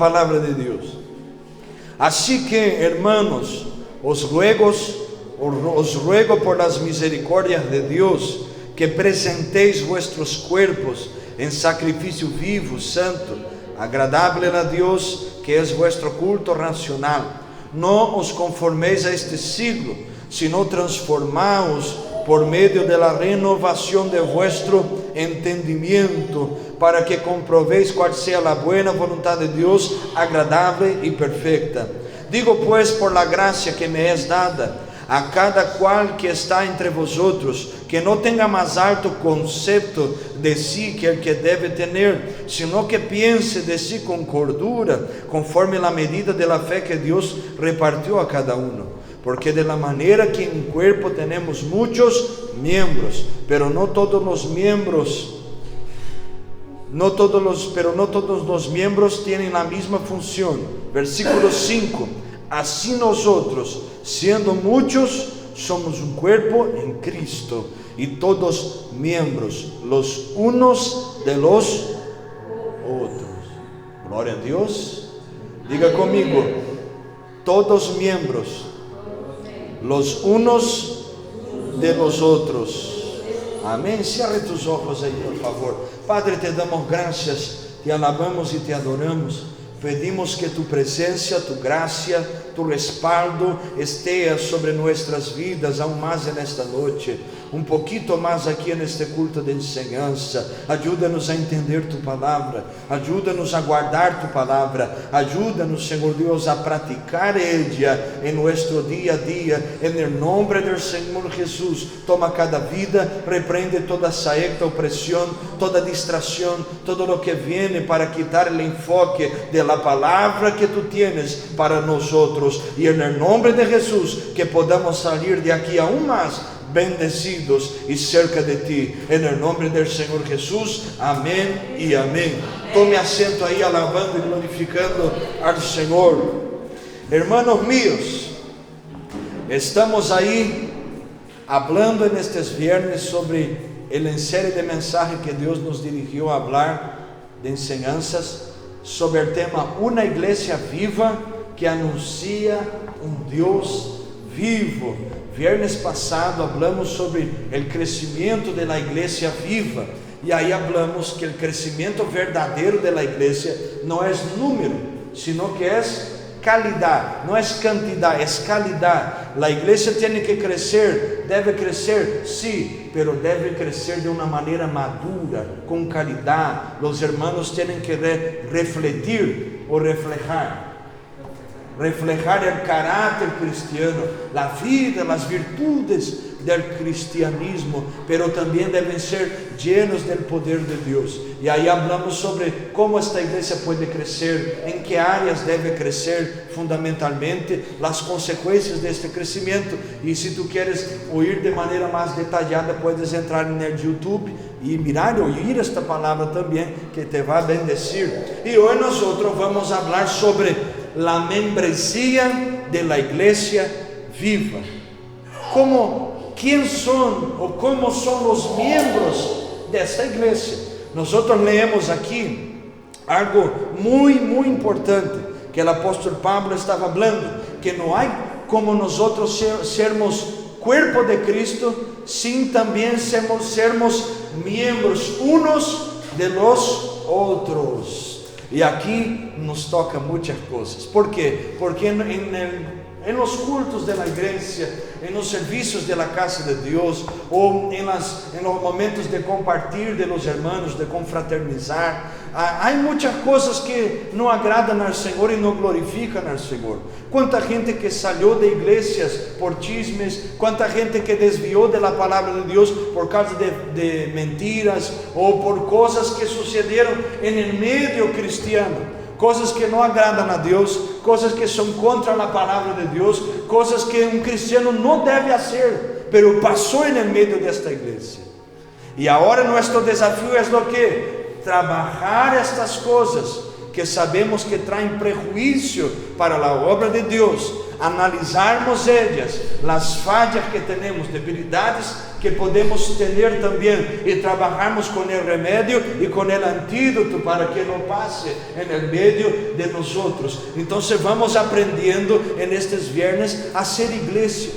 Palabra de Dios. Así que, hermanos, os ruego por las misericordias de Dios que presentéis vuestros cuerpos en sacrificio vivo, santo, agradable a Dios, que es vuestro culto racional. No os conforméis a este siglo, sino transformaos por medio de la renovación de vuestro entendimiento, para que comprobéis cuál sea la buena voluntad de Dios, agradable y perfecta. Digo pues, por la gracia que me es dada, a cada cual que está entre vosotros, que no tenga más alto concepto de sí que el que debe tener, sino que piense de sí con cordura, conforme la medida de la fe que Dios repartió a cada uno. Porque de la manera que en un cuerpo tenemos muchos miembros, pero no todos los miembros tienen la misma función. Versículo 5. Así nosotros, siendo muchos, somos un cuerpo en Cristo, y todos miembros los unos de los otros. Gloria a Dios. Diga conmigo: todos miembros los unos de los otros. Amén. Cierre tus ojos ahí, por favor. Padre, te damos gracias, te alabamos y te adoramos. Pedimos que tu presencia, tu gracia, tu respaldo esté sobre nuestras vidas aún más en esta noche, un poquito más aquí en este culto de enseñanza. Ayúdanos a entender tu palabra, ayúdanos a guardar tu palabra, ayúdanos, Señor Dios, a practicar ella en nuestro día a día, en el nombre del Señor Jesús. Toma cada vida, reprende toda saeta, opresión, toda distracción, todo lo que viene para quitar el enfoque de la palabra que tú tienes para nosotros, y en el nombre de Jesús que podamos salir de aquí aún más bendecidos y cerca de ti, en el nombre del Señor Jesús. Amén y amén. Tome asiento ahí, alabando y glorificando al Señor. Hermanos míos, estamos ahí hablando en estos viernes sobre el serie de mensajes que Dios nos dirigió a hablar, de enseñanzas sobre el tema una iglesia viva que anuncia un Dios vivo. Viernes pasado hablamos sobre el crecimiento de la iglesia viva, y ahí hablamos que el crecimiento verdadero de la iglesia no es número, sino que es calidad, no es cantidad, es calidad. La iglesia tiene que crecer, debe crecer, sí, pero debe crecer de una manera madura, con calidad. Los hermanos tienen que refletir o reflejar el carácter cristiano, la vida, las virtudes del cristianismo, pero también deben ser llenos del poder de Dios. Y ahí hablamos sobre cómo esta iglesia puede crecer, en qué áreas debe crecer fundamentalmente, las consecuencias de este crecimiento. Y si tú quieres oír de manera más detallada, puedes entrar en el YouTube y mirar y oír esta palabra también, que te va a bendecir. Y hoy nosotros vamos a hablar sobre la membresía de la iglesia viva. ¿Quién son o cómo son los miembros de esta iglesia? Nosotros leemos aquí algo muy importante que el apóstol Pablo estaba hablando, que no hay como nosotros sermos cuerpo de Cristo sin también sermos miembros unos de los otros. Y aquí nos toca muchas cosas. ¿Por qué? Porque en los cultos de la iglesia, en los servicios de la casa de Dios, o en los momentos de compartir de los hermanos, de confraternizar, hay muchas cosas que no agradan al Señor y no glorifican al Señor. Cuánta gente que salió de iglesias por chismes, cuánta gente que desvió de la palabra de Dios por causa de mentiras, o por cosas que sucedieron en el medio cristiano. Cosas que no agradan a Dios, cosas que son contra la palabra de Dios, cosas que un cristiano no debe hacer, pero pasó en el medio de esta iglesia. Y ahora nuestro desafío es lo que trabajar estas cosas que sabemos que traem prejuízo para a obra de Deus, analisarmos ellas, as falhas que temos, debilidades que podemos ter também, e trabalharmos com o remédio e com o antídoto para que não passe em meio de nós. Então vamos aprendendo en estes viernes a ser igreja,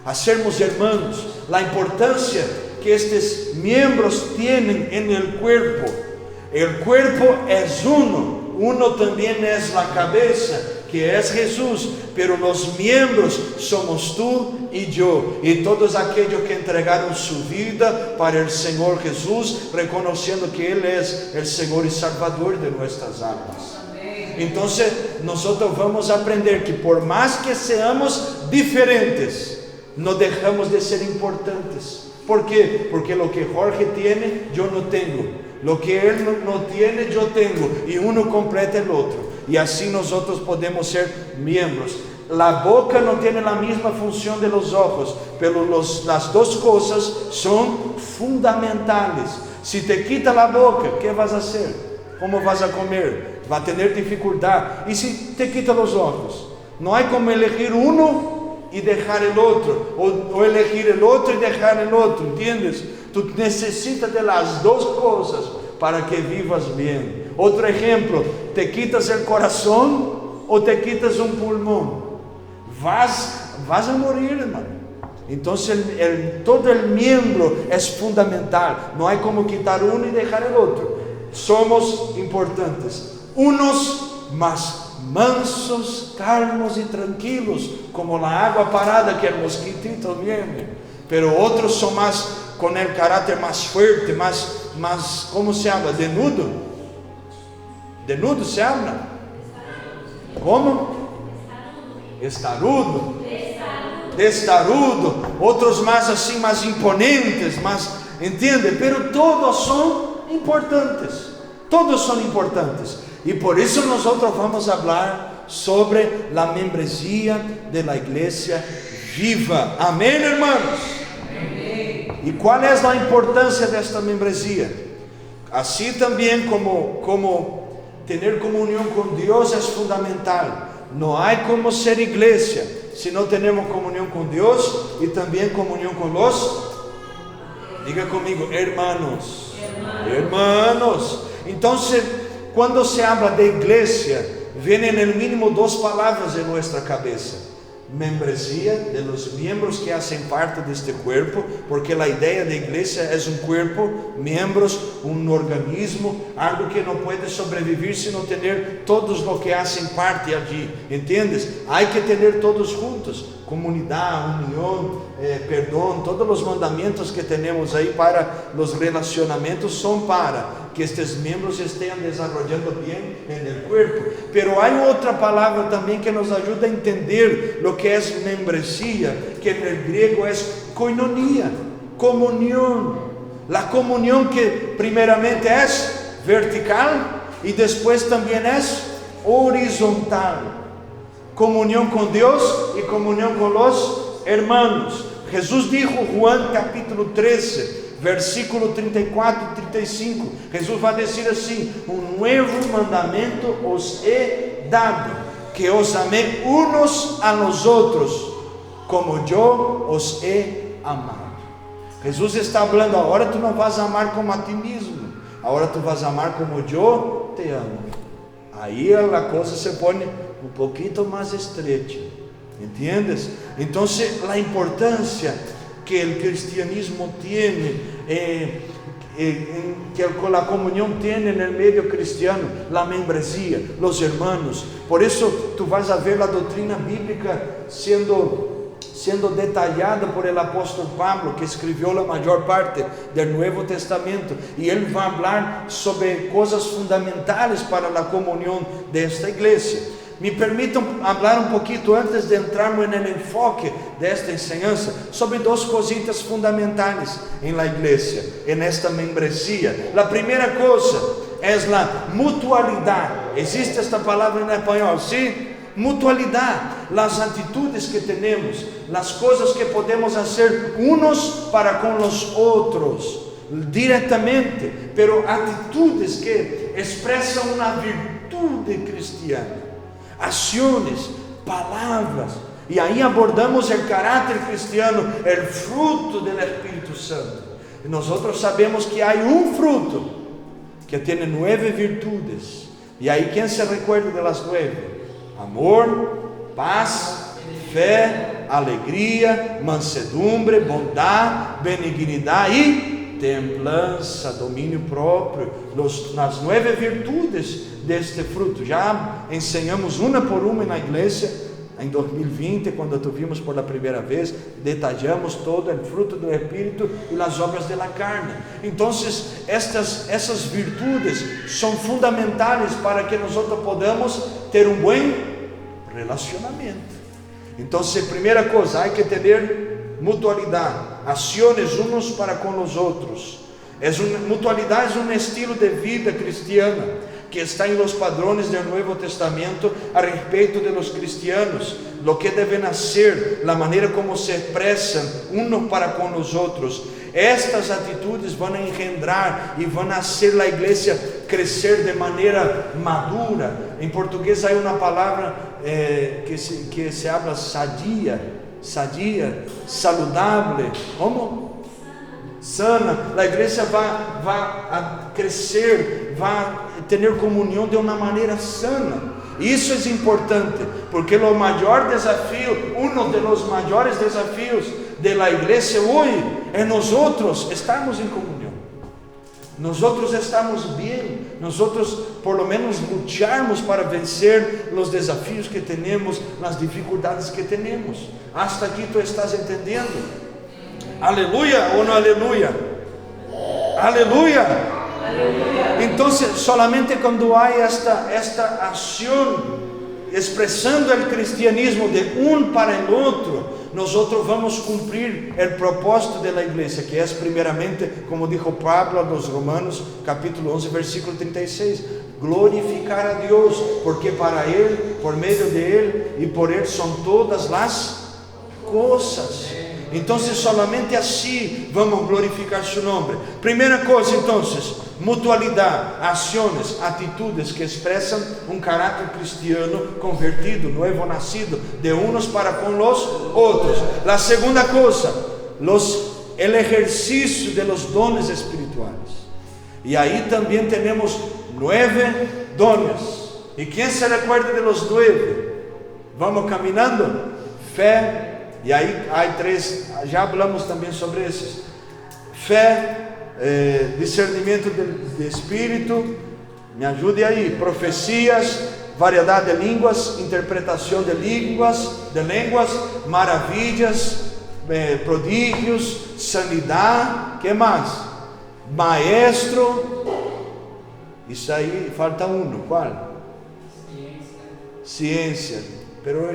a sermos hermanos, a importância que estes miembros tienen en el cuerpo. El cuerpo es uno también es la cabeza, que es Jesús, pero los miembros somos tú y yo, y todos aquellos que entregaron su vida para el Señor Jesús, reconociendo que Él es el Señor y Salvador de nuestras almas. Entonces nosotros vamos a aprender que por más que seamos diferentes, no dejamos de ser importantes. ¿Por qué? Porque lo que Jorge tiene, yo no tengo. Lo que él no tiene, yo tengo. Y uno completa el otro. Y así nosotros podemos ser miembros. La boca no tiene la misma función de los ojos, pero las dos cosas son fundamentales. Si te quita la boca, ¿qué vas a hacer? ¿Cómo vas a comer? Va a tener dificultad. Y si te quita los ojos, no hay como elegir uno y dejar el otro, o elegir el otro y dejar el otro, ¿entiendes? Tú necesitas de las dos cosas para que vivas bien. Otro ejemplo, te quitas el corazón o te quitas un pulmón, vas a morir, hermano. Entonces todo el miembro es fundamental, no hay como quitar uno y dejar el otro. Somos importantes, unos más mansos, calmos y tranquilos, como la agua parada que el mosquitito viene, pero otros son más, con el carácter más fuerte, más, ¿cómo se habla? Denudo se habla, ¿cómo? Testarudo, otros más así, más imponentes, más, ¿entiende? Pero todos son importantes, y por eso nosotros vamos a hablar sobre la membresía de la iglesia viva. Amén, hermanos. Amén. ¿Y cuál es la importancia de esta membresía? Así también como tener comunión con Dios es fundamental. No hay como ser iglesia si no tenemos comunión con Dios y también comunión con los, diga conmigo, hermanos. Entonces, cuando se habla de iglesia, vienen el mínimo dos palabras en nuestra cabeza: membresía, de los miembros que hacen parte de este cuerpo, porque la idea de iglesia es un cuerpo, miembros, un organismo, algo que no puede sobrevivir sin no tener todos los que hacen parte allí, ¿entiendes? Hay que tener todos juntos, comunidad, unión, perdón, todos los mandamientos que tenemos ahí para los relacionamientos son para que estos miembros estén desarrollando bien en el cuerpo. Pero hay otra palabra también que nos ayuda a entender lo que es membresía, que en el griego es koinonia, comunión. La comunión que primeramente es vertical y después también es horizontal. Comunión con Dios y comunión con los hermanos. Jesús dijo, Juan capítulo 13, versículo 34 y 35, Jesús va a decir así: un nuevo mandamiento os he dado, que os amé unos a los otros, como yo os he amado. Jesús está hablando, ahora tú no vas a amar como a ti mismo, ahora tú vas a amar como yo te amo. Ahí la cosa se pone un poquito más estrecha, ¿entiendes? Entonces la importancia que el cristianismo tiene, que la comunión tiene en el medio cristiano, la membresía, los hermanos. Por eso tú vas a ver la doctrina bíblica siendo detallada por el apóstol Pablo, que escribió la mayor parte del Nuevo Testamento, y él va a hablar sobre cosas fundamentales para la comunión de esta iglesia. Me permitam hablar un poquito antes de entrarmos en el enfoque de esta enseñanza sobre dos cositas fundamentales en la iglesia, en esta membresía. La primera cosa es la mutualidad. ¿Existe esta palabra en español? ¿Sí? Mutualidad, las actitudes que tenemos, las cosas que podemos hacer unos para con los otros, directamente, pero actitudes que expresan una virtud virtude cristiana, acciones, palavras. E aí abordamos o caráter cristiano, o fruto do Espírito Santo. E nós sabemos que há fruto que tem 9 virtudes. E aí, quem se recuerda de las 9? Amor, paz, fé, alegria, mansedumbre, bondade, benignidade e templança, domínio próprio. As 9 virtudes deste fruto. Já ensinamos uma por uma na igreja. Em 2020, quando tuvimos por la primeira vez, detalhamos todo o fruto do Espírito e as obras da carne. Então, essas virtudes são fundamentais para que nós podamos ter bom relacionamento. Então, primeira coisa, há que ter mutualidade, ações uns para com os outros. Mutualidade é um estilo de vida cristiana que está em los padrões do Novo Testamento a respeito de los cristianos, lo que devem ser, a maneira como se expressam uns para com os outros. Estas atitudes vão engendrar e vão fazer a igreja crescer de maneira madura. Em português há uma palavra que se habla sadia, saludável, como? Sana. A igreja vai crescer, vai ter comunhão de uma maneira sana. Isso é importante, porque o maior desafio, dos maiores desafios da igreja hoje é nós estarmos em comunhão. Nós estamos bem, nós por lo menos lucharmos para vencer os desafios que temos, as dificuldades que temos. Hasta aqui tu estás entendendo? Aleluia ou não aleluia? Aleluia! Então, solamente quando há esta ação expressando o cristianismo de para o outro, nós vamos cumprir o propósito da igreja, que é primeiramente, como dijo Pablo aos Romanos, capítulo 11, versículo 36, glorificar a Deus, porque para Ele, por meio de Ele e por Ele são todas as coisas. Então, solamente assim vamos glorificar seu nome. Primeira coisa, então, mutualidade, ações, atitudes que expressam caráter cristiano convertido, novo nascido, de uns para com os outros. A segunda coisa, o exercício de los dones espirituais. E aí também temos 9 dones. E quem se recuerda de los 9? Vamos caminhando? Fé. E aí há 3, já falamos também sobre esses: fé, discernimento de espírito, me ajude aí, profecias, variedade de línguas, interpretação de línguas, maravilhas, prodígios, sanidade, que mais? Maestro, isso aí falta qual? Ciência, pero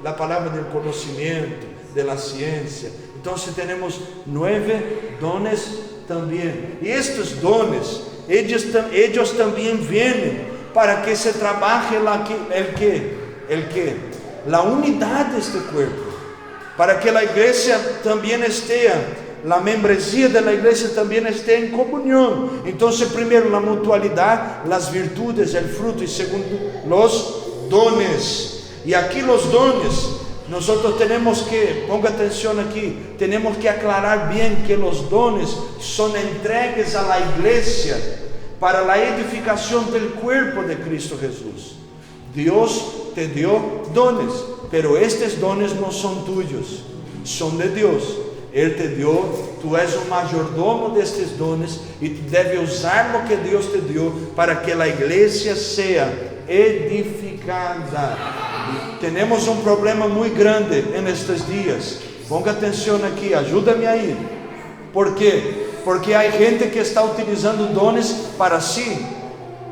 a palavra do conhecimento, da ciência. Então, temos 9 dones também. E estes dones, eles também vêm para que se trabalhe a unidade deste corpo, para que a igreja também esteja, a membresia da igreja também esteja em comunhão. Então, primeiro, a mutualidade, as virtudes, o fruto, e segundo, os dones. E aqui os dones, nós temos que, ponga atenção aqui, temos que aclarar bem que os dones são entregues à igreja para a edificação do corpo de Cristo Jesus. Deus te deu dones, pero estes dones não são tuyos, são de Deus. Ele te deu, tu és o majordomo destes dones e tu deve usar o que Deus te deu para que a igreja seja edificada. Temos problema muito grande nestes dias. Ponga atenção aqui, ajuda-me aí. Por quê? Porque há gente que está utilizando dones para si,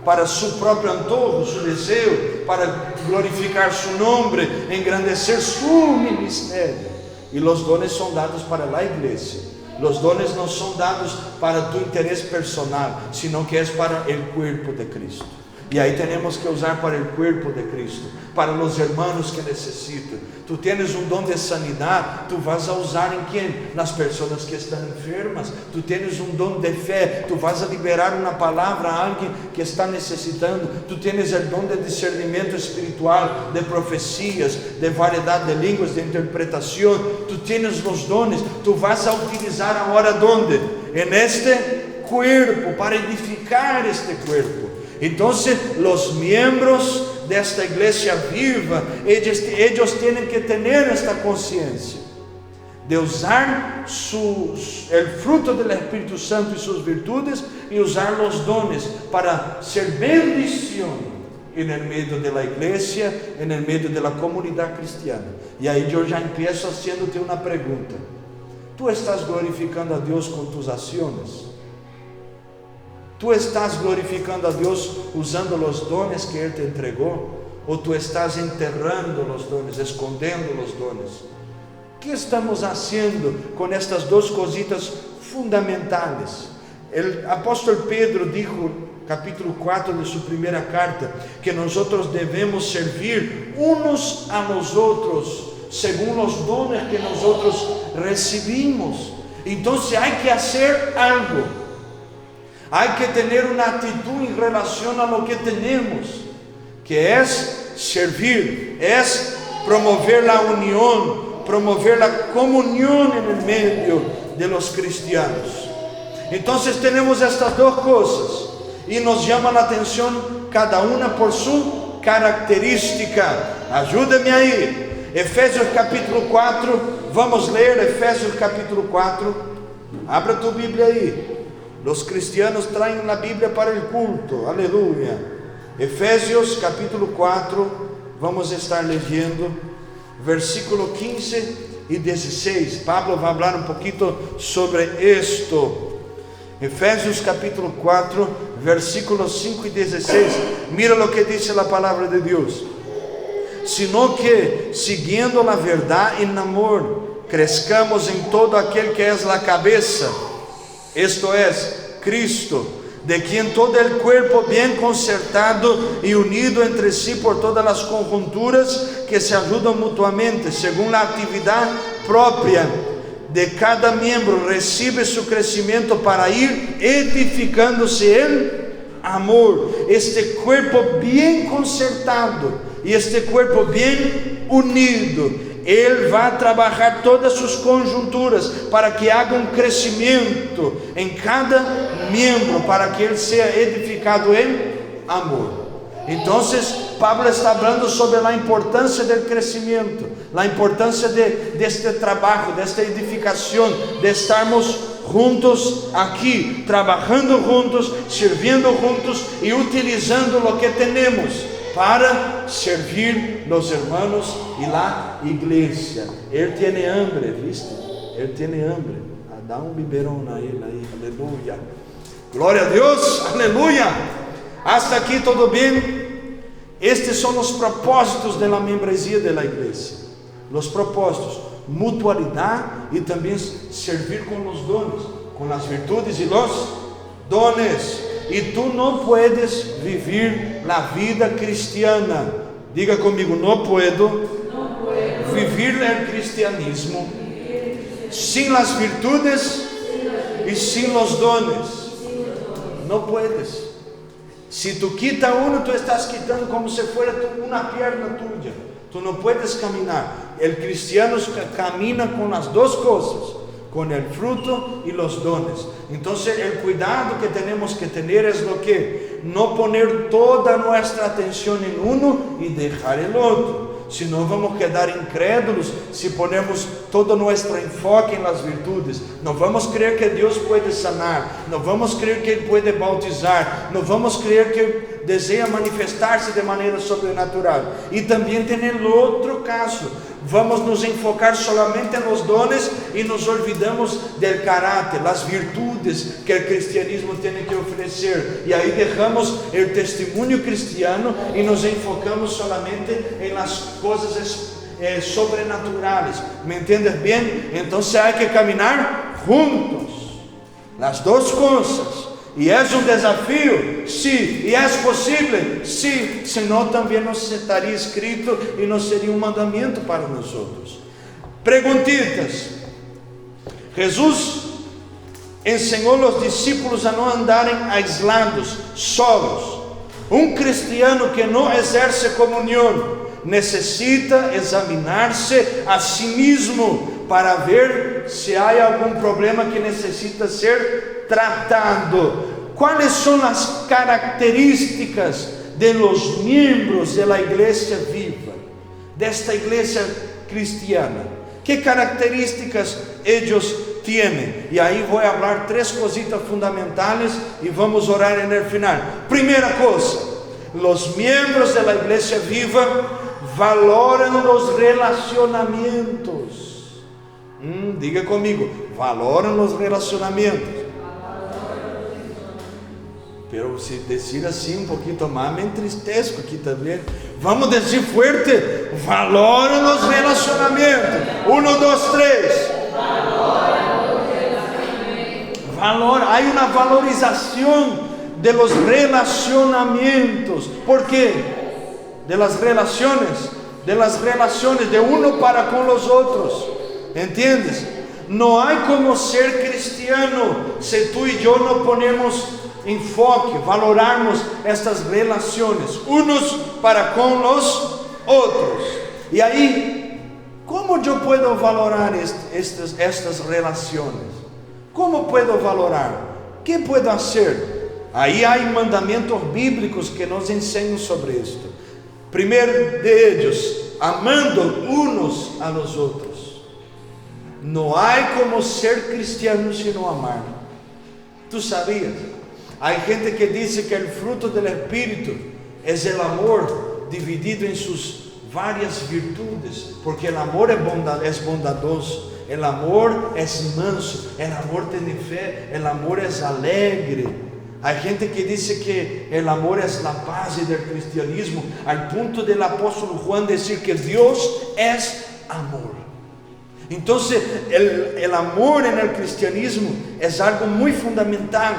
para seu próprio antojo, seu desejo, para glorificar seu nome, engrandecer seu ministério. E os dones são dados para a igreja. Os dones não são dados para tu interesse personal, sino que é para o corpo de Cristo. E aí temos que usar para o corpo de Cristo, para os hermanos que necessitam. Tu tens um dom de sanidade, tu vas a usar em quem? Nas pessoas que estão enfermas. Tu tens um dom de fé, tu vas a liberar uma palavra a alguém que está necessitando. Tu tens o dom de discernimento espiritual, de profecias, de variedade de línguas, de interpretação. Tu tens os dones, tu vas a utilizar agora onde? En este cuerpo, para edificar este cuerpo. Então, os membros desta igreja viva, eles têm que ter esta consciência de usar o fruto do Espírito Santo e suas virtudes, e usar os dones para ser bendição no meio da igreja, no meio da comunidade cristiana. E aí eu já empiezo fazendo-te uma pergunta: tu estás glorificando a Deus com tus ações? Tu estás glorificando a Deus usando os dones que Ele te entregou? Ou tu estás enterrando os dones, escondendo os dones? O que estamos fazendo com estas duas cositas fundamentais? O apóstolo Pedro dijo, capítulo 4 de sua primeira carta, que nós devemos servir uns a nós outros, segundo os dones que nós recebimos. Então, há que fazer algo. Há que ter uma atitude em relação a lo que temos, que é servir, é promover a união, promover a comunhão no meio de los cristianos. Então temos estas duas coisas, e nos chama a atenção cada uma por sua característica. Ajuda-me aí, Efésios capítulo 4, vamos ler Efésios capítulo 4, abra tua Bíblia aí. Os cristianos traem a Bíblia para o culto, aleluia. Efésios capítulo 4, vamos estar lendo versículo 15 e 16. Pablo vai falar um pouquinho sobre isto. Efésios capítulo 4, versículos 5 e 16. Mira o que diz a palavra de Deus: sino que, siguiendo a verdade em amor, crescamos em todo aquele que é a cabeça, esto es, Cristo, de quien todo el cuerpo bien concertado y unido entre sí por todas las conjunturas que se ayudan mutuamente, según la actividad propia de cada miembro, recibe su crecimiento para ir edificándose en amor. Este cuerpo bien concertado y este cuerpo bien unido, Ele vai trabalhar todas suas conjunturas para que haja um crescimento em cada membro, para que ele seja edificado em amor. Então, Pablo está falando sobre a importância do crescimento, a importância deste trabalho, desta edificação, de estarmos juntos aqui, trabalhando juntos, servindo juntos e utilizando o que temos para servir los hermanos y la iglesia. Él tiene hambre, ¿viste? Él tiene hambre. Dá un biberón a él ahí, aleluya. Gloria a Dios, aleluya. Hasta aquí todo bien. Estes son los propósitos de la membresía de la iglesia. Los propósitos, mutualidad y también servir con los dones, con las virtudes y los dones. E tu não puedes viver a vida cristiana. Diga comigo, não puedo viver o cristianismo sem as virtudes e sem os dones. Não puedes. Se tu quita uno, tu estás quitando como se fuera uma perna tuya. Tu não puedes caminar. O cristiano camina com as duas coisas, com o fruto e os dones. Então, o cuidado que temos que ter é o que? Não poner toda nossa atenção em uno e deixar o outro. Senão vamos quedar incrédulos se ponemos todo nosso enfoque nas virtudes. Não vamos crer que Deus pode sanar, não vamos crer que Ele pode bautizar, não vamos crer que Ele deseja manifestar-se de maneira sobrenatural. E também tem o outro caso, vamos nos enfocar solamente nos dones e nos olvidamos do caráter, das virtudes que o cristianismo tem que oferecer. E aí deixamos o testemunho cristiano e nos enfocamos solamente em las coisas sobrenaturais. ¿Me entiendes bem? Então há que caminhar juntos, as duas coisas. ¿Y es un desafío? Sí. ¿Y es posible? Sí. Si no, también no estaría escrito y no sería un mandamiento para nosotros. Preguntitas. Jesús enseñó a los discípulos a no andar aislados, solos. Un cristiano que no ejerce comunión necesita examinarse a sí mismo para ver si hay algún problema que necesita ser tratado. ¿Cuáles son las características de los miembros de la iglesia viva, de esta iglesia cristiana? ¿Qué características ellos tienen? Y ahí voy a hablar 3 cositas fundamentales y vamos a orar en el final. Primera cosa, los miembros de la iglesia viva valoran los relacionamientos. Diga conmigo, valoran los relacionamientos. Pero si decir así un poquito más, me entristezco aquí también. Vamos a decir fuerte, valoran los relacionamientos. 1, 2, 3. Hay una valorización de los relacionamientos. ¿Por qué? De las relaciones de uno para con los otros. ¿Entiendes? No hay como ser cristiano si tú y yo no ponemos enfoque, valorarmos estas relaciones unos para con los otros. Y ahí, ¿cómo yo puedo valorar estas relaciones? ¿Cómo puedo valorar? ¿Qué puedo hacer? Ahí hay mandamientos bíblicos que nos enseñan sobre esto. Primero de ellos, amando unos a los otros. No hay como ser cristiano sino amar. ¿Tú sabías? Hay gente que dice que el fruto del Espíritu es el amor dividido en sus varias virtudes, porque el amor es bondadoso, el amor es manso, el amor tiene fe, el amor es alegre. Hay gente que dice que el amor es la base del cristianismo, al punto del apóstolo Juan decir que Dios es amor. Entonces el amor en el cristianismo es algo muy fundamental.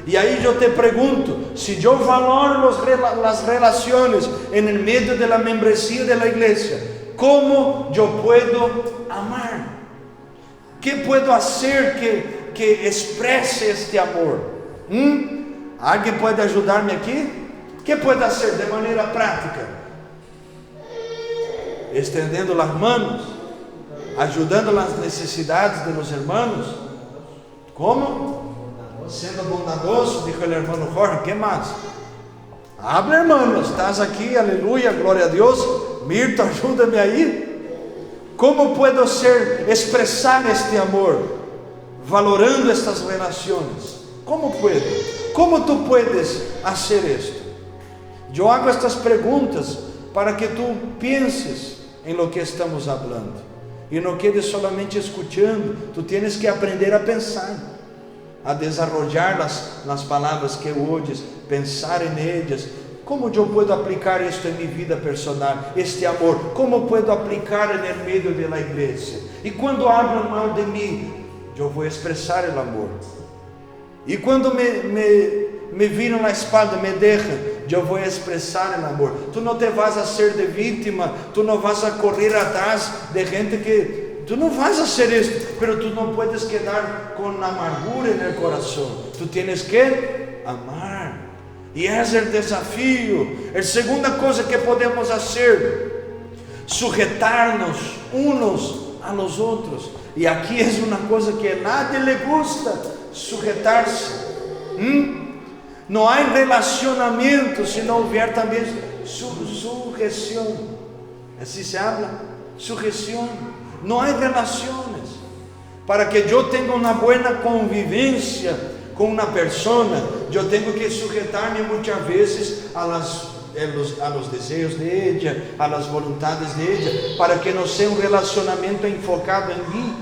Y ahí yo te pregunto, si yo valoro las relaciones en el medio de la membresía de la iglesia, ¿cómo yo puedo amar? ¿Qué puedo hacer que exprese este amor? ¿Alguien puede ayudarme aquí? ¿Qué puedo hacer de manera práctica? Extendiendo las manos, ayudando las necesidades de los hermanos. ¿Cómo? Siendo bondadoso, dijo el hermano Jorge. ¿Qué más? Habla, hermano, estás aquí, aleluya, gloria a Dios. Mirta, ayúdame ahí. ¿Cómo puedo expresar este amor? Valorando estas relaciones. ¿Cómo puedo? ¿Cómo tú puedes hacer esto? Yo hago estas preguntas para que tú pienses en lo que estamos hablando y no quedes solamente escuchando. Tú tienes que aprender a pensar, a desarrollar las palavras que oyes, pensar en ellas. ¿Cómo yo puedo aplicar esto en mi vida personal? Este amor, ¿cómo puedo aplicar en el medio de la iglesia? Y cuando hablan mal de mí, yo voy a expresar el amor. Y cuando me viran la espalda, me dejan, yo voy a expresar el amor. Tú no te vas a hacer de víctima, tú no vas a correr atrás de gente que... Tú no vas a hacer esto, pero tú no puedes quedar con amargura en el corazón. Tú tienes que amar. Y ese es el desafío. La segunda cosa que podemos hacer, sujetarnos unos a los otros. Y aquí es una cosa que a nadie le gusta, sujetarse. No hay relacionamiento si no hubiera también sujeción. Así se habla, sujeción. No hay relaciones. Para que yo tenga una buena convivencia con una persona, yo tengo que sujetarme muchas veces a los deseos de ella, a las voluntades de ella, para que no sea un relacionamiento enfocado en mí,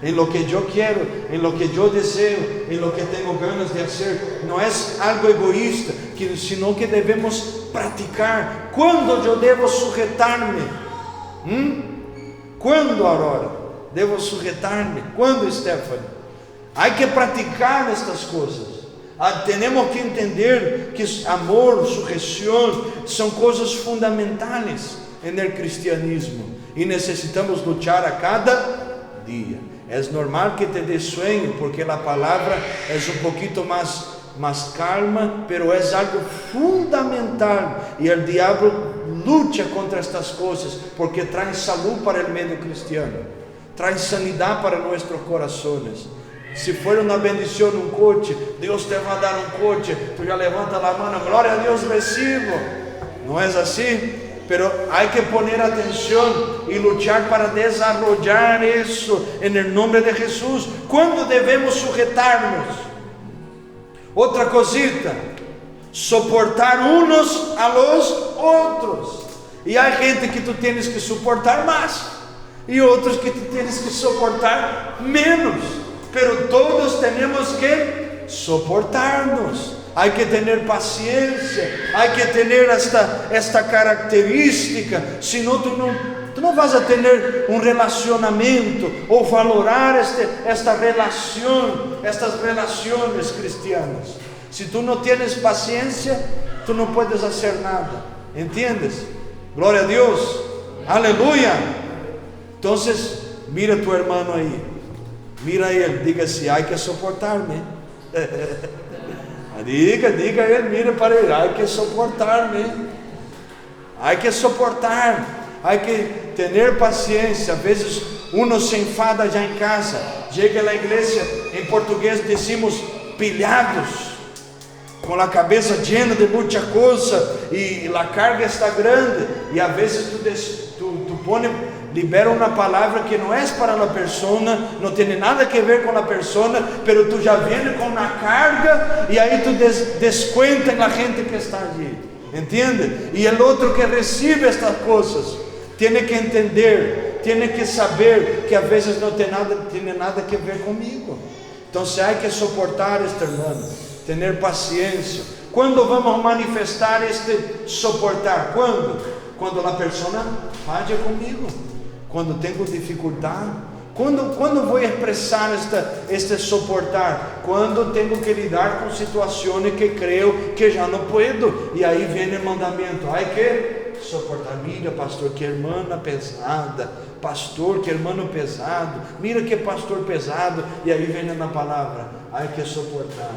en lo que yo quiero, en lo que yo deseo, en lo que tengo ganas de hacer. No es algo egoísta, sino que debemos practicar. ¿Cuándo yo debo sujetarme? ¿Cuándo, Aurora? Debo sujetarme. ¿Cuándo, Stephanie? Hay que practicar estas cosas. Tenemos que entender que amor, sujeción son cosas fundamentales en el cristianismo y necesitamos luchar a cada día. Es normal que te dé sueño porque la palabra es un poquito más calma, pero es algo fundamental y el diablo lucha contra estas cosas porque traen salud para el medio cristiano, traen sanidad para nuestros corazones. Si fuera una bendición un coche, Dios te va a dar un coche, tú ya levanta la mano, gloria a Dios, recibo. No es así, pero hay que poner atención y luchar para desarrollar eso en el nombre de Jesús. ¿Cuándo debemos sujetarnos? Otra cosita, soportar unos a los otros. Y hay gente que tú tienes que soportar más y otros que tú tienes que soportar menos. Pero todos tenemos que soportarnos. Hay que tener paciencia, hay que tener esta característica. Si no, tú no vas a tener un relacionamiento o valorar estas relaciones cristianas. Si tú no tienes paciencia, tú no puedes hacer nada. ¿Entiendes? Gloria a Dios. Aleluya. Entonces, mira a tu hermano ahí. Mira a él, diga si hay que soportarme. Diga a él, mira para él, hay que soportarme. Hay que soportar, hay que tener paciencia. A veces uno se enfada ya en casa, llega a la iglesia, en portugués decimos pilhados, con la cabeza llena de mucha cosa y la carga está grande. Y a veces tú libera una palabra que no es para la persona, no tiene nada que ver con la persona, pero tú ya vienes con una carga y ahí tú descuentas en la gente que está allí, ¿entiendes? Y el otro que recibe estas cosas tiene que entender, tiene que saber que a veces no tiene nada que ver conmigo. Entonces hay que soportar este hermano, tener paciencia. ¿Cuándo vamos a manifestar este soportar? Cuando la persona falla conmigo, cuando tengo dificultad. Quando vou expressar este soportar? Quando tenho que lidar com situações que creio que já não puedo. E aí vem o mandamento: hay que soportar. Mira, pastor, que irmã pesada. Pastor, que irmão pesado. Mira que pastor pesado. E aí vem na palavra: hay que soportar.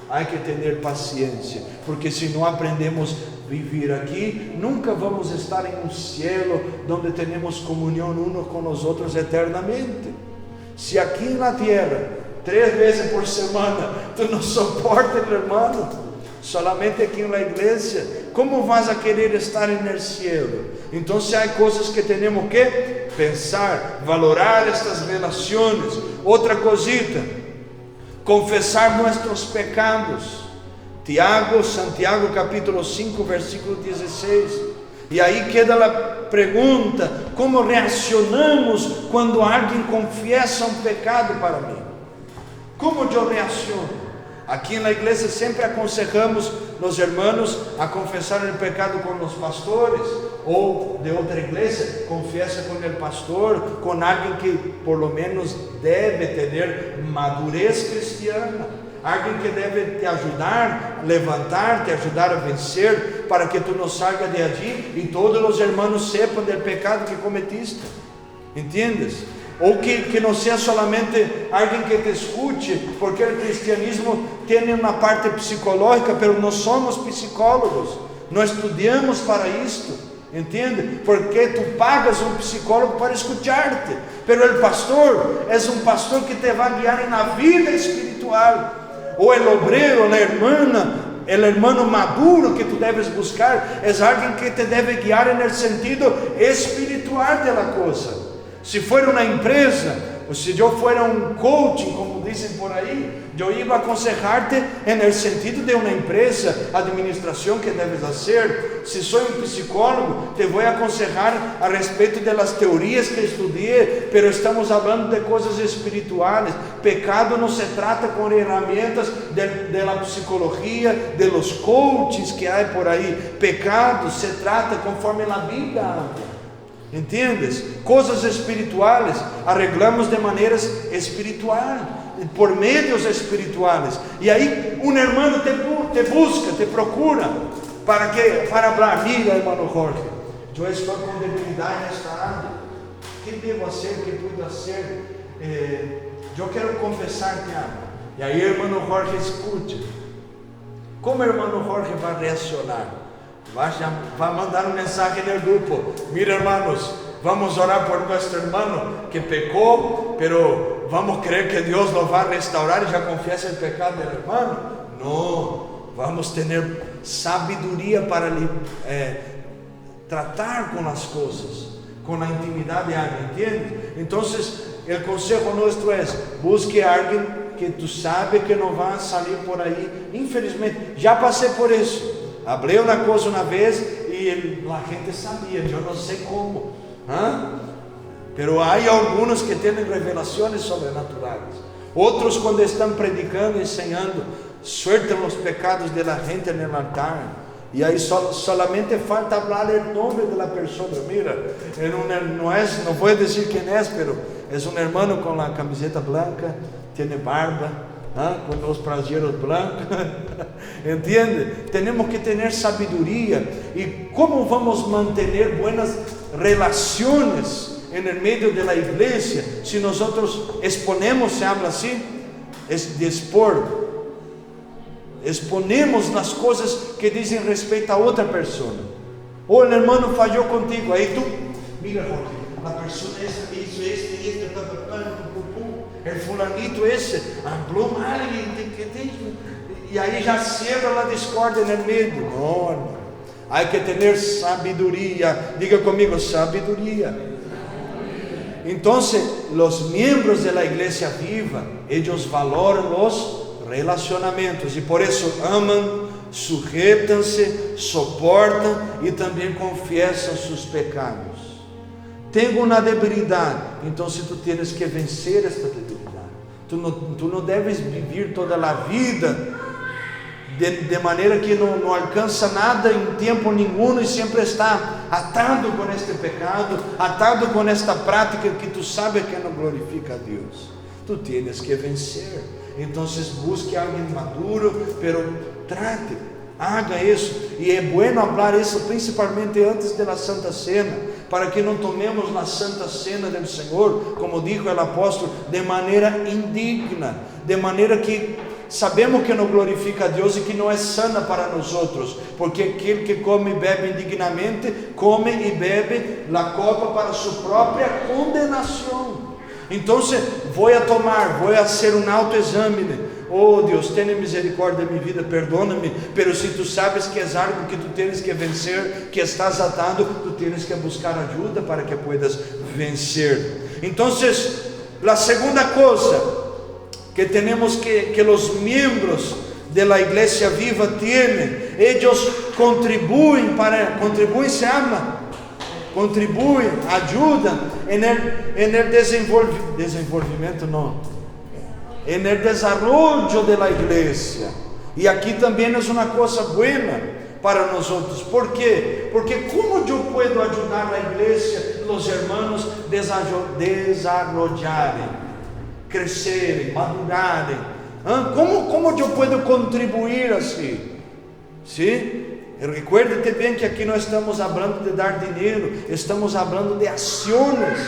Hay que ter paciência. Porque se não aprendemos vivir aqui, nunca vamos estar em um cielo onde temos comunhão uns com os outros eternamente. Se aqui na terra 3 vezes por semana tu não suportas, irmão, solamente aqui na igreja, como vas a querer estar no cielo? Então, há coisas que temos que pensar, valorar estas relações. Outra cosita, confessar nossos pecados. Santiago capítulo 5, versículo 16. E aí queda a pergunta: como reaccionamos quando alguém confessa um pecado para mim? Como eu reacciono? Aqui na igreja sempre aconselhamos os irmãos a confessar o pecado com os pastores, ou de outra igreja, confessa com o pastor, com alguém que por lo menos deve ter madurez cristiana. Alguém que deve te ajudar, levantar, te ajudar a vencer, para que tu não salga de allí e todos os irmãos sepam do pecado que cometiste. ¿Entiendes? Ou que não seja solamente alguém que te escute, porque o cristianismo tem uma parte psicológica, mas não somos psicólogos, não estudamos para isto. ¿Entiende? Porque tu pagas um psicólogo para escucharte, mas o pastor é um pastor que te vai guiar na vida espiritual. Ou o obreiro, a irmã, o irmão maduro que tu deves buscar, é alguém que te deve guiar no sentido espiritual da coisa. Se for uma empresa, ou se eu for um coaching, como dizem por aí, eu ia aconselhar-te no sentido de uma empresa, administração que deves fazer. Se sou um psicólogo, te vou aconselhar a respeito das teorias que estudei, mas estamos falando de coisas espirituais. Pecado não se trata com ferramentas da psicologia, de los coaches que há por aí. Pecado se trata conforme a Bíblia habla. ¿Entiendes? Coisas espirituais arreglamos de maneiras espirituais. por medios espirituales. Y ahí un hermano te busca, te procura para hablar. Mira, hermano Jorge, yo estoy con debilidad en esta área. ¿Qué debo hacer? ¿Qué puedo hacer? Yo quiero confesarte algo. Y ahí hermano Jorge escucha. ¿Cómo hermano Jorge va a reaccionar? Va a mandar un mensaje en el grupo. Mira, hermanos, vamos a orar por nuestro hermano que pecó, pero vamos a creer que Dios lo va a restaurar y ya confiesa el pecado del hermano. No, vamos a tener sabiduría para tratar con las cosas, con la intimidad de alguien, ¿entiendes? Entonces, el consejo nuestro es: busque a alguien que tú sabes que no va a salir por ahí. Infelizmente, ya pasé por eso. Hablé una cosa una vez y la gente sabía, yo no sé cómo. Pero hay algunos que tienen revelaciones sobrenaturales. Otros, cuando están predicando, enseñando, sueltan los pecados de la gente en el altar. Y ahí solamente falta hablar el nombre de la persona. Mira, no voy a decir quién es, pero es un hermano con la camiseta blanca, tiene barba, con los braseros blancos. ¿Entiende? Tenemos que tener sabiduría. ¿Y cómo vamos a mantener buenas relaciones en el medio de la iglesia si nosotros exponemos, se habla así, es de expor? Exponemos las cosas que dicen respecto a otra persona. O el hermano falló contigo, ahí tú, mira Jorge, la persona esa hizo el fulanito ese habló mal y ahí ya cierra la discordia en el medio. No, hermano, hay que tener sabiduría. Diga conmigo, sabiduría. Entonces, los miembros de la iglesia viva, ellos valoran los relacionamentos y por eso aman, sujetam-se, soportam e também confessam seus pecados. Tengo uma debilidade, então tu tienes que vencer esta debilidade. Tu não deves viver toda a vida de maneira que não alcança nada em tempo nenhum e sempre está atado com este pecado, atado com esta prática que tu sabes que não glorifica a Deus. Tu tienes que vencer. Então busque alguém maduro, pero trate, haga isso. E é bueno falar isso principalmente antes da Santa Cena, para que não tomemos a Santa Cena do Senhor, como dijo o apóstolo, de maneira indigna, de maneira que sabemos que não glorifica a Deus e que não é sana para nós outros, porque aquele que come e bebe indignamente, come e bebe a copa para sua própria condenação. Então, vou fazer um autoexame. Oh Deus, tenha misericórdia da minha vida, perdona-me. Pero se tu sabes que é algo que tu tens que vencer, que estás atado, tu tens que buscar ajuda para que puedas vencer. Então, a segunda coisa que temos que os membros de la iglesia viva tienen, ellos contribuem, se ama, contribuem, ajudam en el desenvolvimento, no, en el desarrollo de la iglesia. E aqui também é uma coisa buena para nós outros. ¿Por quê? Porque como eu posso ajudar a igreja, os hermanos desarrollarem, crescerem, madurarem? Como eu posso contribuir assim? Sim? Recuerde-te bem que aqui não estamos falando de dar dinheiro, estamos falando de ações,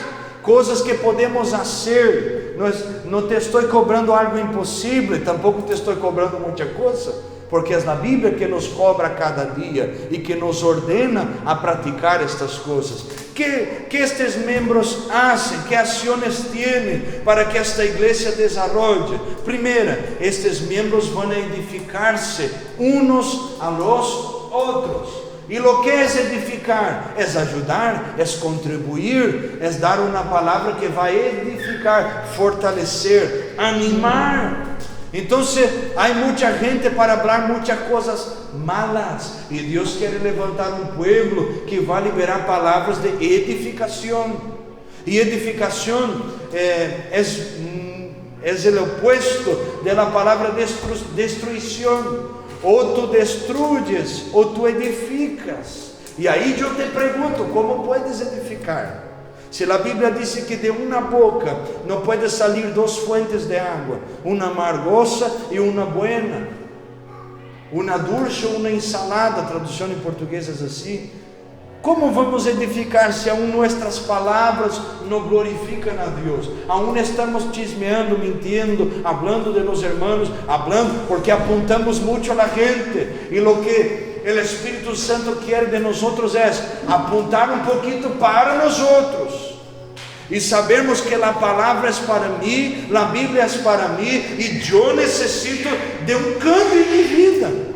coisas que podemos fazer. Não te estou cobrando algo impossível, tampouco te estou cobrando muita coisa, porque é a Bíblia que nos cobra cada dia e que nos ordena a praticar estas coisas. Que estes membros fazem? Que ações têm para que esta igreja desenvolva? Primeira, estes membros vão edificar-se uns a los outros. E o que é edificar? É ajudar, é contribuir, é dar uma palavra que vai edificar, fortalecer, animar. Então, há muita gente para falar muitas coisas malas, e Deus quer levantar um povo que vai liberar palavras de edificação. E edificação é o opuesto da palavra destruição. Ou tu destruyes, ou tu edificas. E aí eu te pergunto, como puedes edificar? Se a Bíblia diz que de uma boca não pode sair duas fuentes de água, uma amargosa e uma buena, uma dulce ou uma ensalada, a tradução em português é assim. Como vamos edificar se aún nossas palavras não glorificam a Deus? Aún estamos chismeando, mintiendo, hablando de los hermanos, hablando porque apuntamos muito a la gente. E lo que o Espírito Santo quer de nós é apuntar um pouquinho para nós outros. E sabemos que a palavra é para mim, a Bíblia é para mim, e eu necessito de um cambio em minha vida.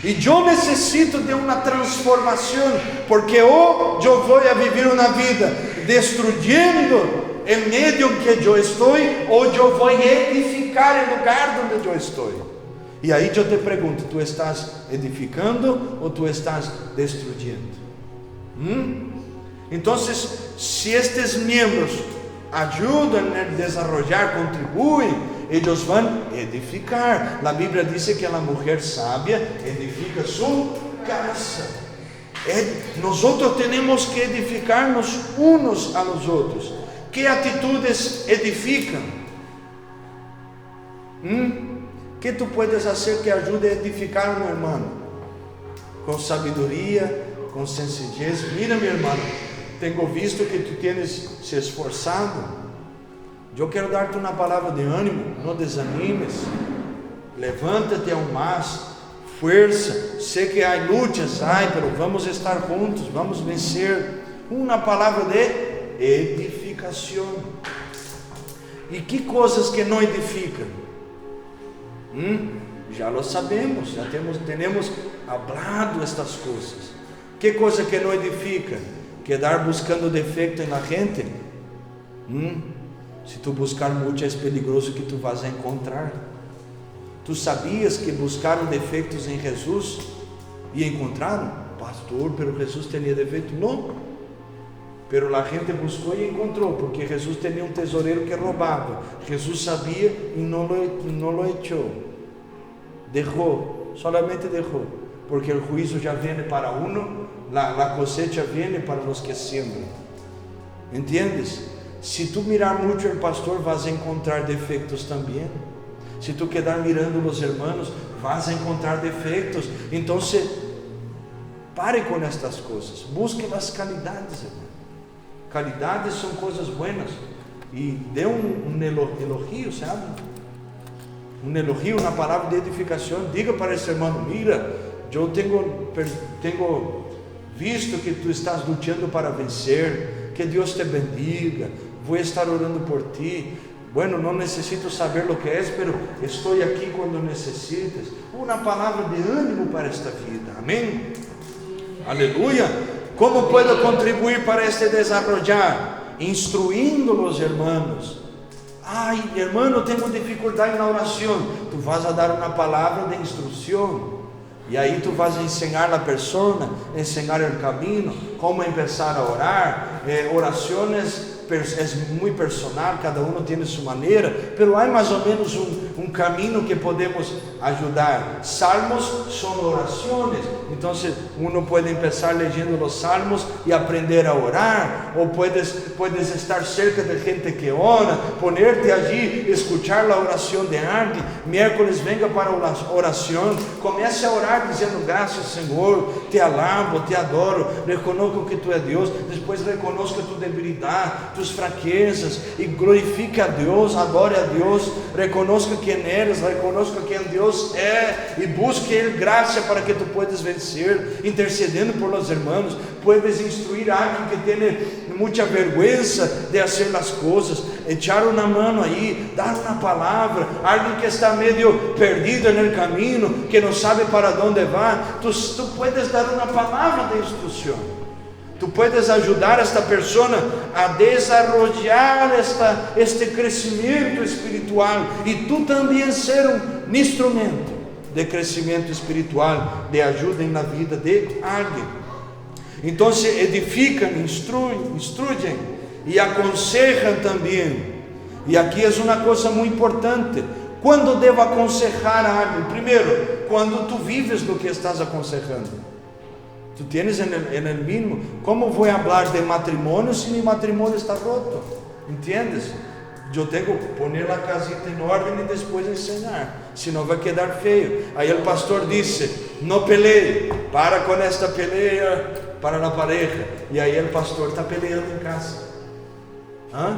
E eu necessito de uma transformação, porque ou eu vou a viver uma vida destruyendo em meio que eu estou, ou eu vou edificar em lugar onde eu estou. E aí eu te pergunto, tu estás edificando ou tu estás destruyendo? Então, se estes membros ajudam a desenvolver, contribuem, eles vão edificar. A Bíblia diz que a mulher sábia edifica sua casa. Nós temos que edificar-nos uns a los outros. Que atitudes edificam? Que tu puedes fazer que ajude a edificar um irmão? Com sabedoria, com sencillez. Mira, meu irmão, tenho visto que tu tens se esforçado. Eu quero dar-te uma palavra de ânimo. Não desanimes. Levanta-te aún mais. Força. Sei que há lutas, mas vamos estar juntos. Vamos vencer. Uma palavra de edificação. E que coisas que não edificam? Já lo sabemos. Já temos hablado estas coisas. Que coisa que não edifica? Quedar buscando defeito na gente? Se tu buscar muito, é perigoso que tu vas encontrar. Tu sabias que buscaram defeitos em Jesus e encontraram? Pastor, pero Jesus tinha defeito? Não. Pero a gente buscou e encontrou, porque Jesus tinha um tesoureiro que roubava. Jesus sabia e não lo echou. Deixou, solamente deixou, porque o juízo já vem para uno, a cosecha vem para os que sembram. ¿Entiendes? Se tu mirar muito o pastor, vas encontrar defeitos também. Se tu quedar mirando os irmãos, vas encontrar defeitos. Então, pare com estas coisas. Busque as qualidades, irmão. Qualidades são coisas buenas. E dê um elogio, sabe? Um elogio, uma palavra de edificação. Diga para esse irmão: mira, eu tenho visto que tu estás lutando para vencer. Que Deus te bendiga. Vou estar orando por ti. Bueno, não necessito saber o que é, pero estou aqui quando necessitas. Uma palavra de ânimo para esta vida. Amém? Aleluia. Como posso contribuir para este desarrollar? Instruindo os irmãos. Ai, irmão, tenho dificuldade na oração. Tu vas a dar uma palavra de instrução. E aí tu vas ensinar a pessoa, ensinar o caminho, como começar a orar. Orações é muito personal, cada um tem sua maneira, mas há mais ou menos um caminho que podemos ajudar. Salmos são orações, então uno pode começar lendo os salmos e aprender a orar, ou puedes estar cerca de gente que ora, ponerte allí, escuchar a oração de alguém. Miércoles venga para a oração, comece a orar dizendo: graças Senhor, te alabo, te adoro, reconozco que tu és Deus, depois reconozca tu debilidade, tus fraquezas, e glorifique a Deus, adore a Deus, reconozca quem eres, reconozca quem Deus é, e busque Ele graça para que tu puedas vencer, intercedendo por los irmãos. Puedes instruir a alguém que tem muita vergonha de fazer as coisas, echar uma mão aí, dar uma palavra, alguém que está meio perdido no caminho, que não sabe para onde vai, tu puedes dar uma palavra de instrução. Tu puedes ajudar esta pessoa a desarrollar este crescimento espiritual, e tu também ser um instrumento de crescimento espiritual, de ajuda na vida de alguém. Então edificam, instruem e aconselham também. E aqui é uma coisa muito importante. Quando devo aconselhar a alguém? Primeiro, quando tu vives do que estás aconselhando. Tú tienes en el mínimo. ¿Cómo voy a hablar de matrimonio si mi matrimonio está roto? ¿Entiendes? Yo tengo que poner la casita en orden y después enseñar, si no va a quedar feo. Ahí el pastor dice, no pelee, para con esta pelea para la pareja. Y ahí el pastor está peleando en casa. ¿Ah?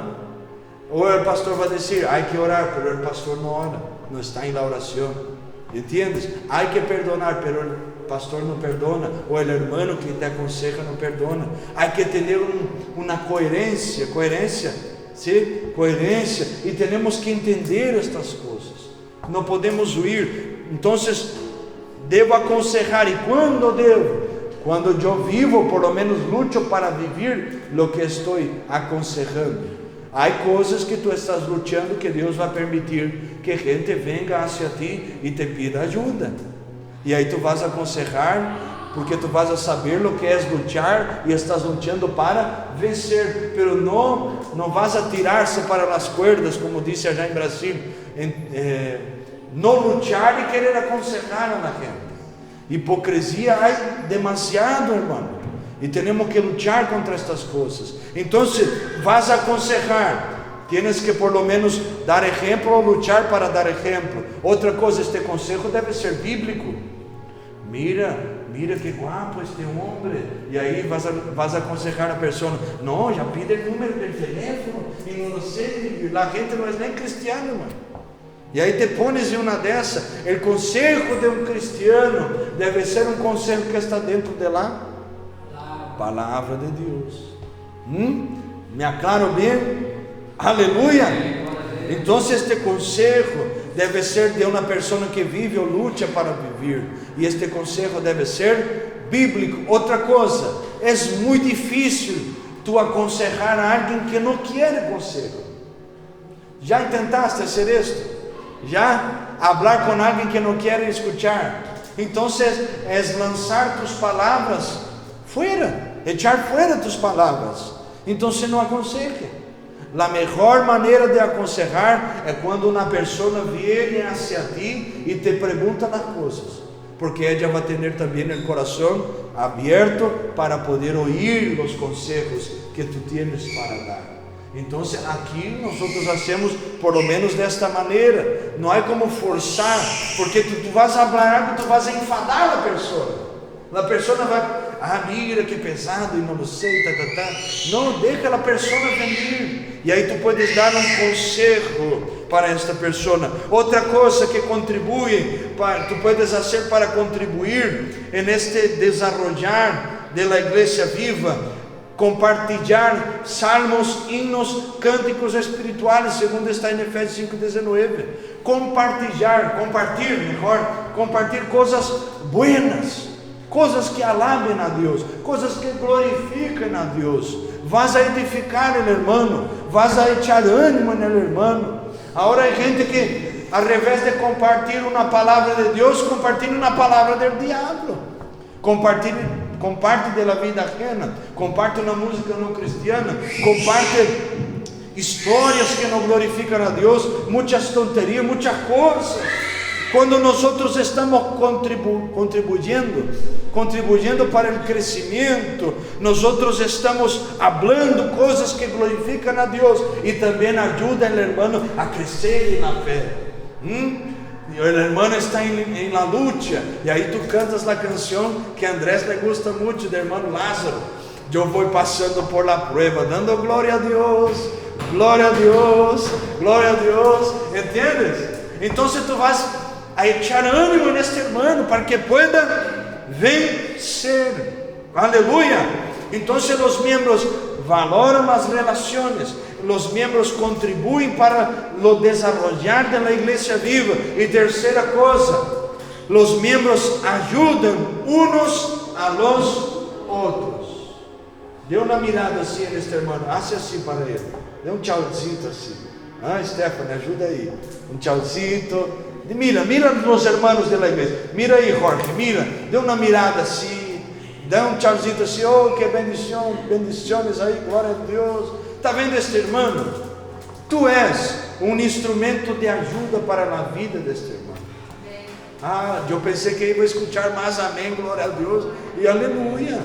O el pastor va a decir, hay que orar, pero el pastor no ora, no está en la oración. ¿Entiendes? Hay que perdonar, pero el pastor no perdona, o el hermano que te aconseja no perdona. Hay que tener una coherencia, ¿sí? Coherencia, y tenemos que entender estas cosas. No podemos huir. Entonces, debo aconsejar. ¿Y cuándo debo? Cuando yo vivo, por lo menos lucho para vivir lo que estoy aconsejando. Hay cosas que tú estás luchando que Dios va a permitir que gente venga hacia ti y te pida ayuda. Y ahí tú vas a aconsejar, porque tú vas a saber lo que es luchar y estás luchando para vencer. Pero no vas a tirarse para las cuerdas, como dice allá en Brasil. No luchar y querer aconsejar a la gente. Hipocrisia hay demasiado, hermano. Y tenemos que luchar contra estas cosas. Entonces, vas a aconsejar, tienes que por lo menos dar ejemplo o luchar para dar ejemplo. Otra cosa, este consejo debe ser bíblico. Mira que guapo este hombre. Y ahí vas a aconsejar a la persona. No, ya pide el número del teléfono. Y no lo sé, la gente no es nem cristiana, hermano. E aí te pones em uma dessa. O consejo de um cristiano deve ser um consejo que está dentro da palavra de Deus. Me aclaro bem? Aleluia! Então este consejo deve ser de uma pessoa que vive ou luta para viver. E este consejo deve ser bíblico. Outra coisa, é muito difícil tu aconselhar a alguém que não quer consejo. Já tentaste fazer isto? Já hablar com alguém que não quer escuchar? Então é lançar tus palavras fora, echar fora tus palavras. Então não aconseje. A melhor maneira de aconselhar é quando uma pessoa vem hacia ti e te pergunta as coisas, porque ela vai ter também o coração aberto para poder ouvir os conselhos que tu tienes para dar. Então aqui nós hacemos por lo menos desta maneira. Não há como forçar, porque tu vas falar algo, tu vas enfadar a pessoa. A pessoa vai, mira que pesado e não sei, Não, deixa a pessoa vir. E aí tu podes dar um conselho para esta pessoa. Outra coisa que contribui, tu puedes fazer para contribuir neste desarrollar de la igreja viva. Compartilhar salmos, hinos, cânticos espirituais, segundo está em Efésios 5:19. Compartilhar coisas buenas, coisas que alabem a Deus, coisas que glorifiquem a Deus. Vas a edificar o irmão, vas a echar ânimo no irmão. Agora há gente que, ao invés de compartilhar uma palavra de Deus, compartilha uma palavra do diabo. Comparte da vida ajena, comparte uma música não cristiana, comparte histórias que não glorificam a Deus, muitas tonterias, muitas coisas. Quando nós estamos contribuindo para o crescimento, nós estamos falando coisas que glorificam a Deus e também ajudam o irmão a crescer na fé. O irmão está em la lucha, e aí tu cantas a canção que a Andrés le gusta muito, do irmão Lázaro. Eu vou passando por la prueba, dando glória a Deus, glória a Deus, glória a Deus. ¿Entiendes? Então tu vas a echar ânimo neste irmão para que pueda vencer. Aleluia! Então os membros valoram as relações. Os membros contribuem para o desarrollar da igreja viva. E terceira coisa, os membros ajudam uns a los outros. Dê uma mirada assim neste irmão, hace assim para ele, dê um tchauzinho assim. Stephanie, ajuda aí, um tchauzinho. Mira os irmãos da igreja, mira aí Jorge, dê uma mirada assim, dê um tchauzinho assim, oh que bendições aí, glória a Deus. Está vendo este irmão? Tu és um instrumento de ajuda para a vida deste irmão. Eu pensei que ia escutar mais amém, glória a Deus. e aleluia.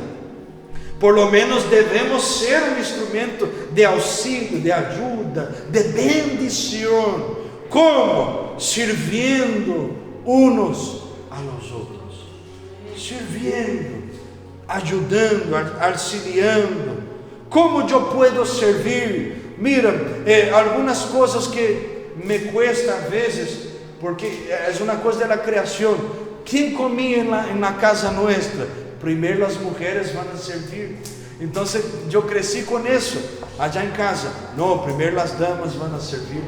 Por lo menos devemos ser um instrumento de auxílio, de ajuda, de bendição. Como? Servindo uns aos outros, servindo, ajudando, auxiliando. Como eu posso servir? Mira, algumas coisas que me cuesta a vezes, porque é uma coisa da criação. Quem comia na casa nossa? Primeiro as mulheres vão servir. Então eu cresci com isso, allá em casa. Não, primeiro as damas vão servir.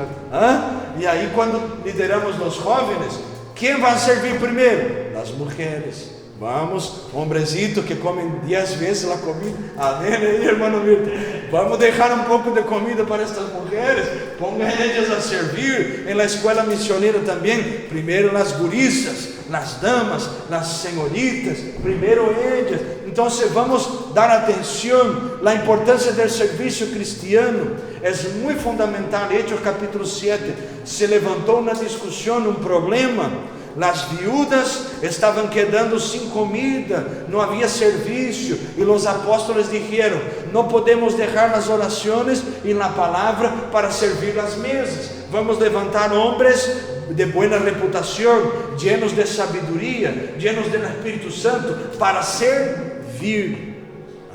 E aí quando lideramos os jovens, quem vai servir primeiro? As mulheres. Vamos, hombrecito que comem 10 vezes a comida. Amém, aí, irmão Milton? Vamos deixar um pouco de comida para estas mulheres. Ponga elas a servir. Em la escola missioneira também. Primeiro as gurisas, as damas, as senhoritas. Primeiro elas. Então vamos dar atenção. A importância do serviço cristiano é muito fundamental. Hechos capítulo 7. Se levantou uma discussão, um problema. As viúvas estavam quedando sem comida, não havia serviço, e os apóstolos disseram: não podemos deixar as orações e a palavra para servir as mesas. Vamos levantar homens de boa reputação, llenos de sabedoria, llenos do Espírito Santo, para servir.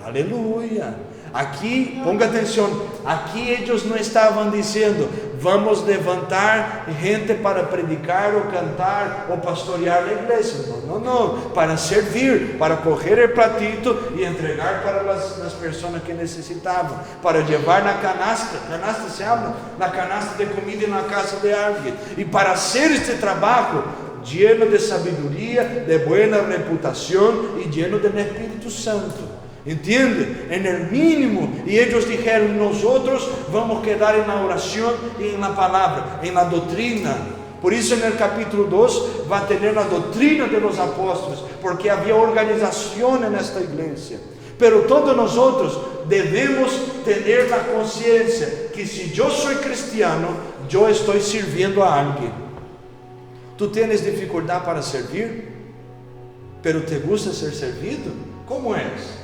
Aleluia. Aqui, ponga atenção, aqui eles não estavam dizendo: vamos levantar gente para predicar ou cantar ou pastorear a igreja. Não, para servir, para coger o platito e entregar para as pessoas que necessitavam, para levar na canasta se habla, na canasta de comida na casa de alguém, e para hacer este trabalho lleno de sabedoria, de boa reputação e lleno do Espírito Santo. Entende? En el mínimo. E eles disseram: nós vamos quedar na oração e na palavra, na doutrina. Por isso, no capítulo 2, vai ter a doutrina de los apóstolos, porque havia organização nesta igreja. Pero todos nós devemos ter a consciência que se eu sou cristiano, eu estou servindo a alguém. Tu tens dificuldade para servir, pero te gusta ser servido? Como és?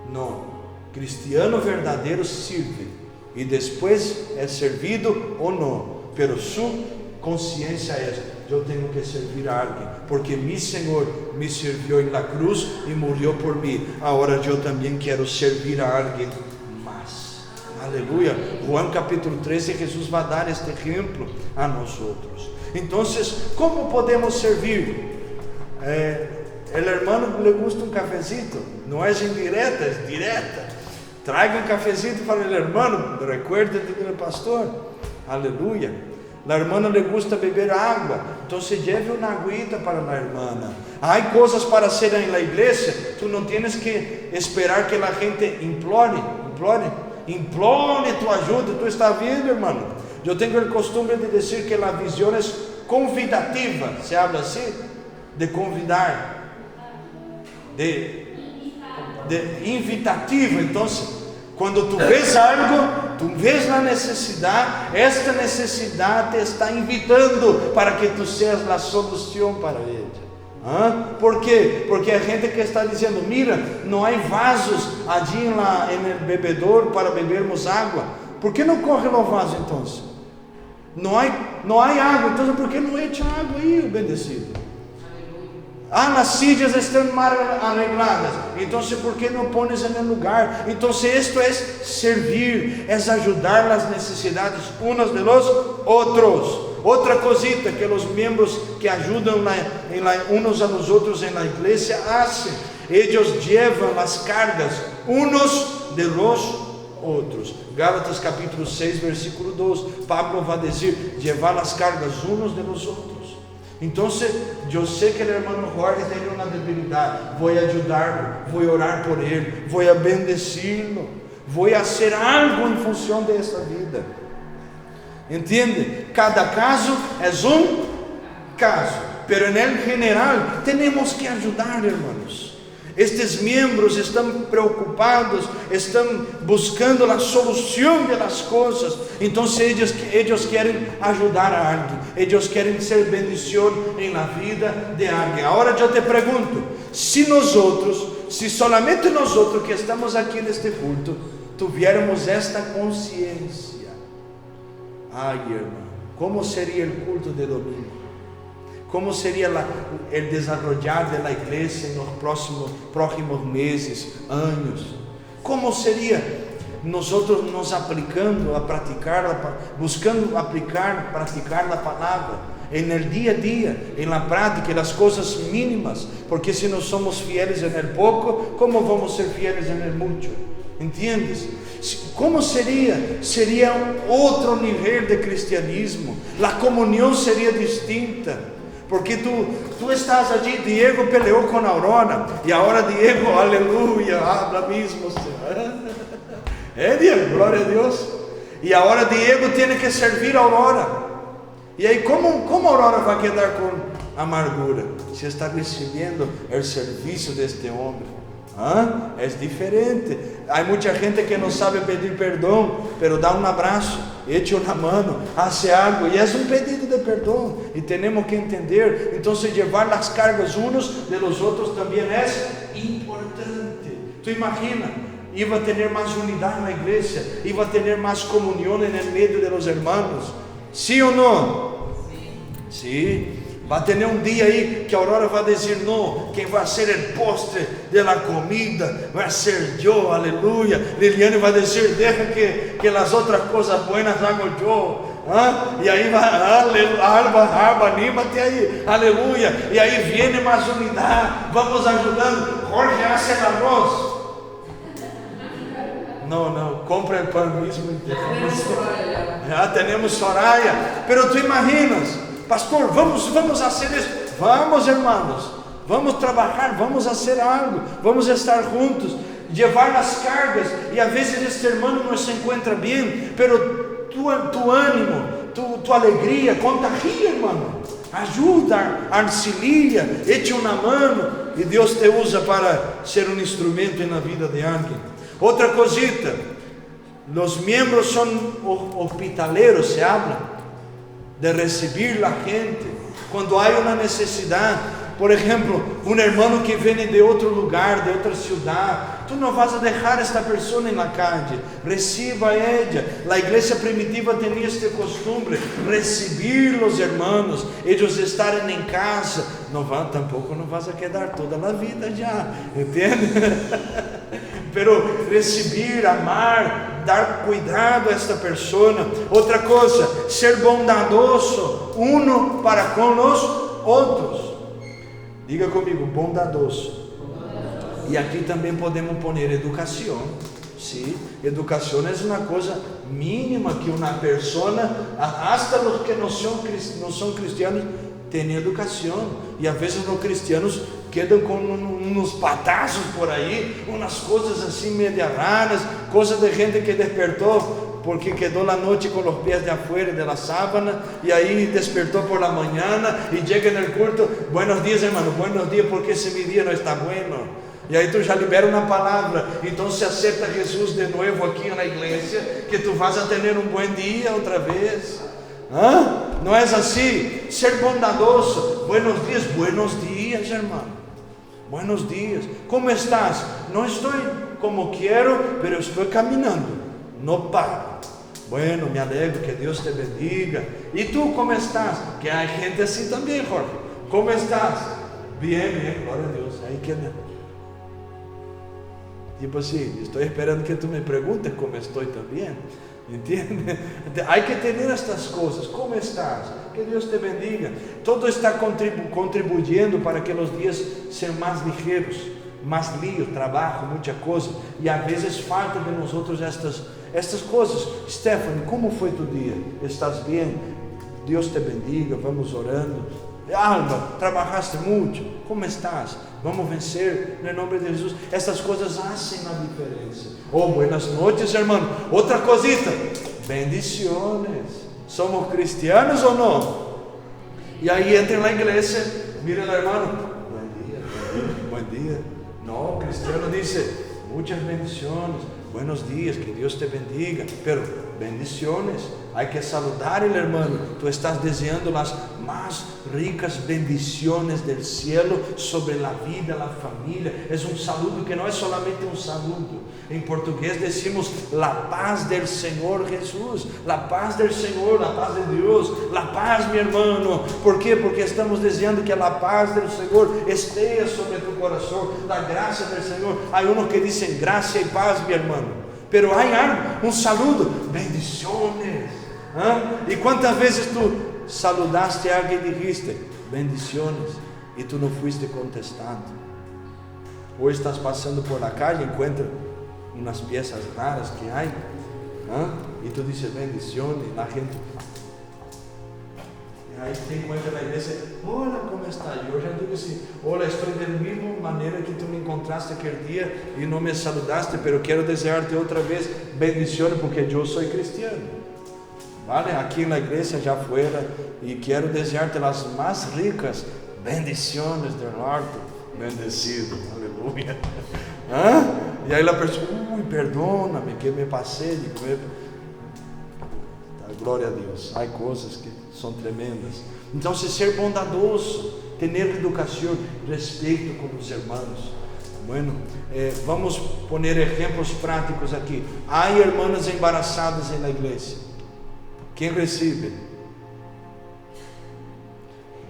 Não, cristiano verdadeiro serve e depois é servido ou não, pero sua consciência é: eu tenho que servir a alguém, porque meu Senhor me serviu na cruz e morreu por mim. Agora eu também quero servir a alguém mais. Aleluia. João capítulo 13, Jesus vai dar este exemplo a nós outros. Então, como podemos servir? O irmão le gusta um cafecito, não é indireta, é direta. Traga um cafecito para o irmão, recuerde do pastor. Aleluia. A irmã le gusta beber água, então leve uma aguita para a irmã. Há coisas para ser na igreja, tu não tens que esperar que a gente implore tua ajuda. Tu está vendo, irmão? Eu tenho o costume de dizer que a visão é convidativa, se habla assim, de convidar. De invitativo. Então, quando tu vês algo, tu vês a necessidade, esta necessidade te está invitando para que tu seas a solução para ela. Por quê? Porque a gente que está dizendo: mira, não há vasos ali no bebedor para bebermos água. Por que não corre o vaso então? Não há água, então por que não echa água aí, obedecido? As sillas estão mal arregladas, então por que não pones no lugar? Então isto é servir, é ajudar as necessidades unos de los outros. Outra cosita que os membros que ajudam uns a los outros na igreja fazem: eles levam as cargas unos de los outros. Gálatas capítulo 6, versículo 2, Pablo vai dizer: levar as cargas unos de los outros. Então, eu sei que o irmão Jorge tem uma debilidade, vou ajudá-lo, vou orar por ele, vou bendecir-lo, vou fazer algo em função dessa vida. Entende? Cada caso é um caso, pero en general temos que ajudar, irmãos. Estes membros estão preocupados, estão buscando a solução das coisas. Então eles querem ajudar a alguém, eles querem ser bendição na vida de alguém. Agora eu te pergunto: se solamente nosotros que estamos aquí en este culto tuviéramos esta conciencia, ay hermano, ¿cómo sería el culto de domingo? ¿Cómo sería el desarrollar de la iglesia en los próximos meses, años? ¿Cómo sería nosotros nos aplicando a practicar, buscando aplicar, practicar la palabra en el día a día, en la práctica, en las cosas mínimas? Porque si no somos fieles en el poco, ¿cómo vamos a ser fieles en el mucho? ¿Entiendes? ¿Cómo sería? Sería otro nivel de cristianismo. La comunión sería distinta. Porque tú estás allí, Diego peleó con Aurora, y ahora Diego, aleluya, habla mismo, Diego, gloria a Dios. Y ahora Diego tiene que servir a Aurora. Y ahí, ¿cómo Aurora va a quedar con amargura? Si está recibiendo el servicio de este hombre. Es diferente. Hay mucha gente que no sabe pedir perdón, pero da un abrazo, echa una mano, hace algo, y es un pedido de perdón, y tenemos que entender. Entonces llevar las cargas unos de los otros también es importante. Tú imaginas, iba a tener más unidad en la iglesia, iba a tener más comunión en el medio de los hermanos, ¿sí o no? Sí. Va a tener un día ahí que Aurora va a decir, no, quien va a ser el postre de la comida va a ser yo, aleluya. Liliane va a decir, deja que las otras cosas buenas hago yo. Y ahí va, Alba, anímate ahí, aleluya. Y ahí viene más unidad, vamos ayudando. Jorge hace el arroz. No, compra el pan mismo. Ya tenemos Soraya. Pero tú imaginas, pastor, vamos a hacer eso. Vamos, hermanos, vamos trabajar, vamos a hacer algo, vamos a estar juntos, llevar las cargas. Y a veces este hermano no se encuentra bien, pero tu ánimo, tu alegría contagia, hermano. Ayuda, auxilia, eche una mano, y Dios te usa para ser un instrumento en la vida de alguien. Otra cosita, los miembros son hospitaleros, se habla de recibir la gente cuando hay una necesidad. Por ejemplo, un hermano que viene de otro lugar, de otra ciudad, tú no vas a dejar a esta persona en la calle, reciba a ella. La iglesia primitiva tenía esta costumbre, recibir los hermanos, ellos estarem en casa, tampoco no vas a quedar toda la vida ya, ¿entiendes? Pero recibir, amar, dar cuidado a esta persona. Outra coisa, ser bondadoso uno para com os outros. Diga comigo, bondadoso. E aqui também podemos poner educação. Sí, educação é uma coisa mínima que uma pessoa, hasta os que não são cristianos, têm educação. E às vezes os cristianos quedam com uns patazos por aí, umas coisas assim meio raras, coisas de gente que despertou porque quedou a noite com os pés de afuera de la sábana, e aí despertou por la mañana e chega no culto, buenos dias hermano, buenos dias, porque esse meu dia não está bueno. E aí tu já libera uma palavra, então se acepta Jesus de novo aqui na igreja, que tu vas a ter um bom dia outra vez. Não é assim? Ser bondadoso. Buenos dias hermano, buenos dias, como estás? Não estou como quero, pero estou caminhando, não paro. Bueno, me alegro, que Deus te bendiga. E tu como estás? Que há gente assim também, Jorge. Como estás? Bien, glória a Deus. Aí que tipo assim, estou esperando que tu me perguntes como estou também. Entende? Há que ter estas coisas. Como estás? Que Deus te bendiga. Todo está contribuyendo para que os dias sejam mais ligeiros, mais lío, trabalho, muita coisa. E às vezes falta de nós outros estas coisas. Stephanie, como foi tu dia? Estás bem? Deus te bendiga. Vamos orando. Alba, trabalhaste muito? Como estás? Vamos vencer no nome de Jesus. Essas coisas fazem a diferença. Buenas noches, hermano. Outra cosita, bendiciones. Somos cristianos ou não? E aí entra na igreja, mira al hermano, buen día. No, cristiano dice, muchas bendiciones, buenos días, que Dios te bendiga, pero bendiciones, hay que saludar al hermano. Tú estás deseando las más ricas bendiciones del cielo sobre la vida, la familia. Es un saludo que no es solamente un saludo. En portugués decimos la paz del Señor Jesús, la paz del Señor, la paz de Dios, la paz, mi hermano. ¿Por qué? Porque estamos deseando que la paz del Señor esté sobre tu corazón, la gracia del Señor. Hay unos que dicen gracia y paz, mi hermano, pero hay algo, un saludo, bendiciones. ¿Y cuántas veces tú saludaste a alguien y dijiste bendiciones y tú no fuiste contestando? Hoy estás pasando por la calle, encuentras unas piezas raras que hay, y tú dices bendiciones, la gente, y ahí te encuentra en la iglesia, hola, ¿cómo está? Yo ya digo assim, hola, estoy de la misma manera que tú me encontraste aquel día y no me saludaste, pero quiero desearte otra vez bendiciones porque yo soy cristiano. Vale, aquí en la iglesia ya afuera, y quiero desearte las más ricas bendiciones del norte. Bendecido, aleluya. Y ahí la persona, perdóname que me pasé. Digo, glória a Deus, há coisas que são tremendas. Então, ser bondadoso, ter educação, respeito com os irmãos. Bueno, vamos poner exemplos práticos aqui. Há irmãs embarazadas na igreja. Quem recebe?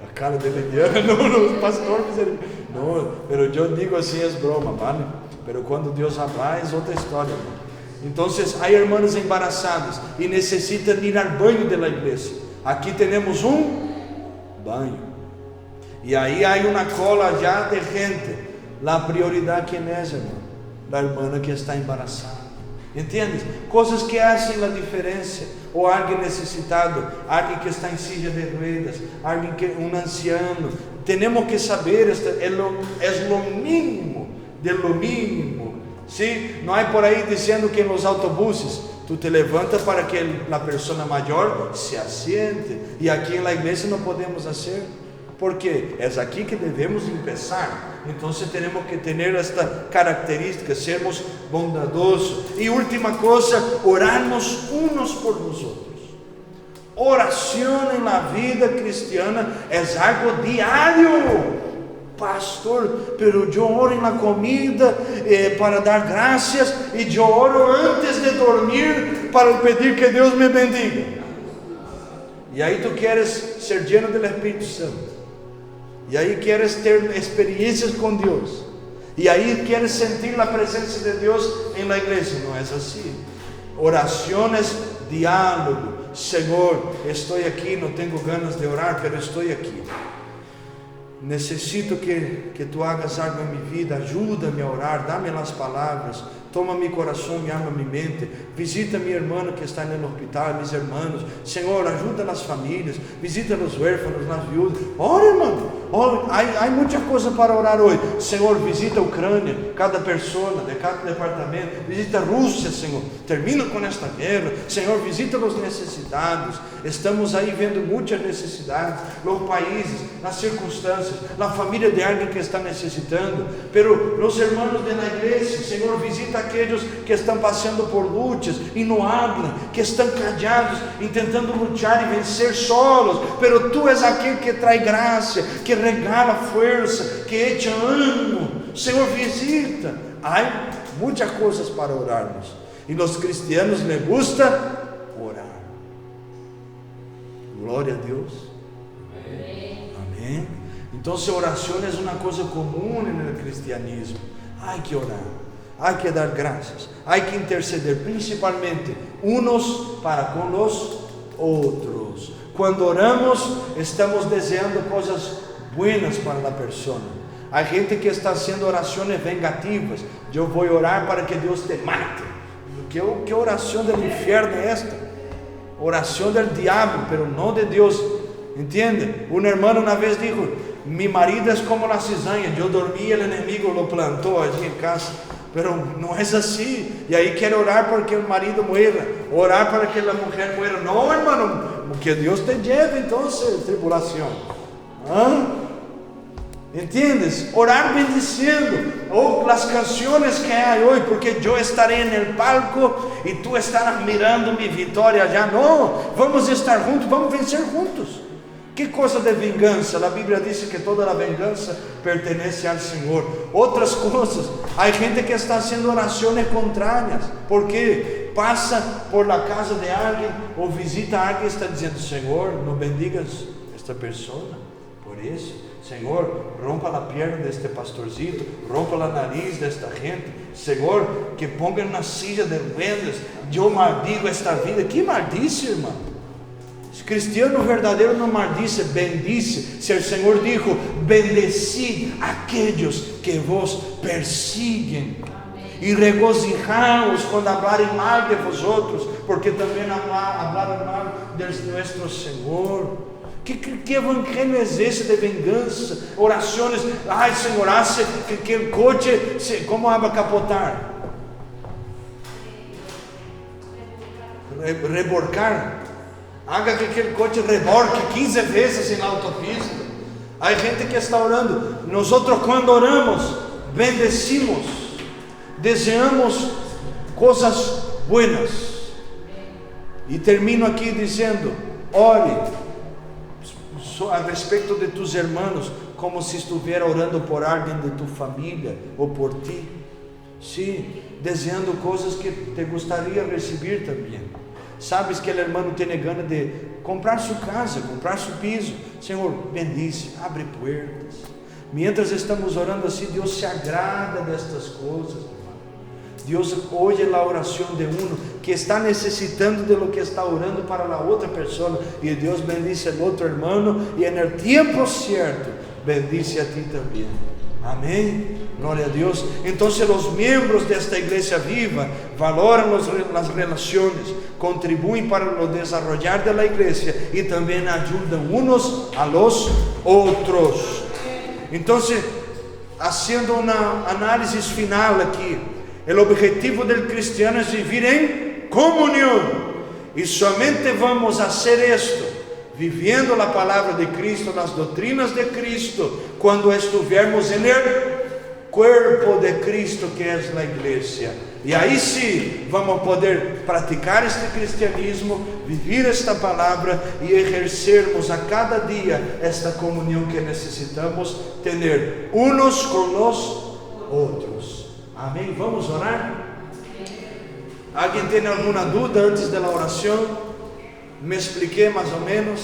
A cara de Eliana, não, pastor, não, pero eu digo assim, é broma, vale? Pero quando Deus habla, é outra história. Então, há irmãs embarazadas e necessitam ir ao banho da igreja. Aqui temos um banho. E aí há uma cola já de gente. A prioridade quem é, irmão? A irmã que está embaraçada. Entendes? Coisas que fazem a diferença. Ou alguém necessitado, alguém que está em silla de ruedas, alguém que um anciano. Temos que saber, é lo mínimo, de lo mínimo. ¿Sí? Não é por aí dizendo que nos autobuses tu te levanta para que a pessoa maior se asiente. E aqui na igreja não podemos fazer. Porque é aqui que devemos começar. Então temos que ter esta característica, sermos bondadosos. E última coisa, orarmos uns por nós outros. Oração na vida cristiana é algo diário. Pastor, pero eu oro na comida para dar graças, e eu oro antes de dormir para pedir que Deus me bendiga. E aí tu queres ser lleno do Espírito Santo. E aí queres ter experiências com Deus. E aí queres sentir a presença de Deus na igreja. Não é assim. Orações, diálogo. Senhor, estou aqui, não tenho ganas de orar, mas estou aqui. Necessito que tu hagas algo em minha vida. Ajuda-me a orar, dá-me as palavras. Toma meu coração, minha alma, minha mente. Visita minha irmã que está no hospital, meus irmãos. Senhor, ajuda as famílias. Visita os huérfanos, as viúvas. Ora, irmão. Há muita coisa para orar hoje. Senhor, visita a Ucrânia, cada pessoa de cada departamento. Visita a Rússia, Senhor. Termina com esta guerra. Senhor, visita os necessitados. Estamos aí vendo muitas necessidades nos países, nas circunstâncias, na família de alguém que está necessitando. Pero os irmãos da igreja, Senhor, visita aqueles que estão passando por lutas e não hablam, que estão callados e tentando lutar e vencer solos. Pero tu és aquele que traz graça, que regala força, que echa ânimo. Senhor, visita. Há muitas coisas para orarmos. E os cristianos les gusta orar. Glória a Deus. Amém. Então, oração é uma coisa comum no cristianismo. Há que orar, há que dar graças, há que interceder, principalmente uns para com os outros. Quando oramos, estamos desejando coisas buenas para a pessoa. Há gente que está haciendo orações vengativas. Eu vou orar para que Deus te mate. Que oração do inferno é esta? Oração do diabo, pero não de Deus. Entende? Um irmão uma vez disse: mi marido é como a cizaña. Eu dormi e o inimigo lo plantou allí em casa. Pero não é assim. E aí quer orar para que o marido muera, orar para que a mulher muera. Não, irmão, que Deus te lleve então tribulação. ¿Entiendes? Orar bendiciendo. O las canciones que hay hoy, porque yo estaré en el palco y tú estarás mirando mi victoria allá. No, vamos a estar juntos, vamos a vencer juntos. ¿Qué cosa de venganza? La Biblia dice que toda la venganza pertenece al Señor. Otras cosas, hay gente que está haciendo oraciones contrarias, porque pasa por la casa de alguien o visita a alguien y está diciendo: Señor, no bendigas a esta persona por eso. Señor, rompa la pierna de este pastorcito, rompa la nariz de esta gente. Señor, que ponga una silla de ruedas. Yo maldigo esta vida. ¿Qué maldice, hermano? Cristiano verdadeiro não maldice, bendice. Se o Senhor dijo: bendecid aquellos que vos persiguen e regozijaos quando hablarem mal de vosotros, porque também hablaram mal de nosso Senhor. Que evangelho é esse de vingança? Orações: ai Senhor, hace que o coche como vai capotar? Reborcar. Haga que aquele coche reborque 15 vezes em autopista. Há gente que está orando. Nós, quando oramos, bendecimos, desejamos coisas buenas. E termino aqui dizendo: ore a respeito de tus hermanos, como se estuviera orando por alguém de tu família ou por ti. Sim, desejando coisas que te gostaria de receber também. Sabes que o irmão tem gana de comprar sua casa, comprar seu piso. Senhor, bendice, abre portas. Mientras estamos orando assim, Deus se agrada destas coisas. Deus oye a oração de um que está necessitando de lo que está orando para a outra pessoa, e Deus bendice o outro irmão, e no tempo certo bendice a ti também. Amém? Glória a Deus. Então, os membros desta igreja viva valoram as relações, contribuem para o desarrollar da igreja e também ajudam uns a los outros. Então, fazendo uma análise final aqui, o objetivo do cristiano é viver em comunhão, e somente vamos fazer isto vivendo a palavra de Cristo, as doutrinas de Cristo, quando estivermos no corpo de Cristo, que é a igreja. E aí sim, vamos poder praticar este cristianismo, viver esta palavra e exercermos a cada dia esta comunhão que necessitamos ter uns com os outros. Amém? Vamos orar? Alguém tem alguma dúvida antes da oração? Me expliquei mais ou menos?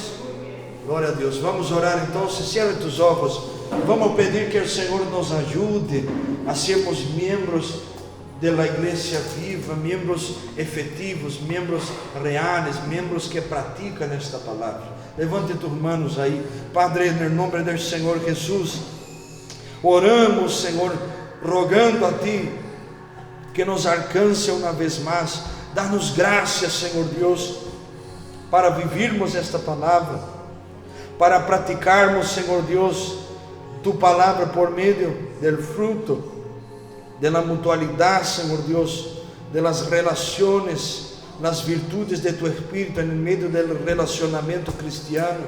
Glória a Deus. Vamos orar então. Cierra tus olhos. Vamos pedir que o Senhor nos ajude a sermos membros da igreja viva, membros efetivos, membros reais, membros que praticam esta palavra. Levante tus manos aí. Padre, no nome do Senhor Jesus, oramos, Senhor, rogando a Ti que nos alcance uma vez mais. Dá-nos graças, Senhor Deus, para vivirmos esta palavra, para praticarmos, Senhor Deus, Tu palavra por meio do fruto, da mutualidade, Senhor Deus, das relações, das virtudes de Tu Espírito, no meio do relacionamento cristiano.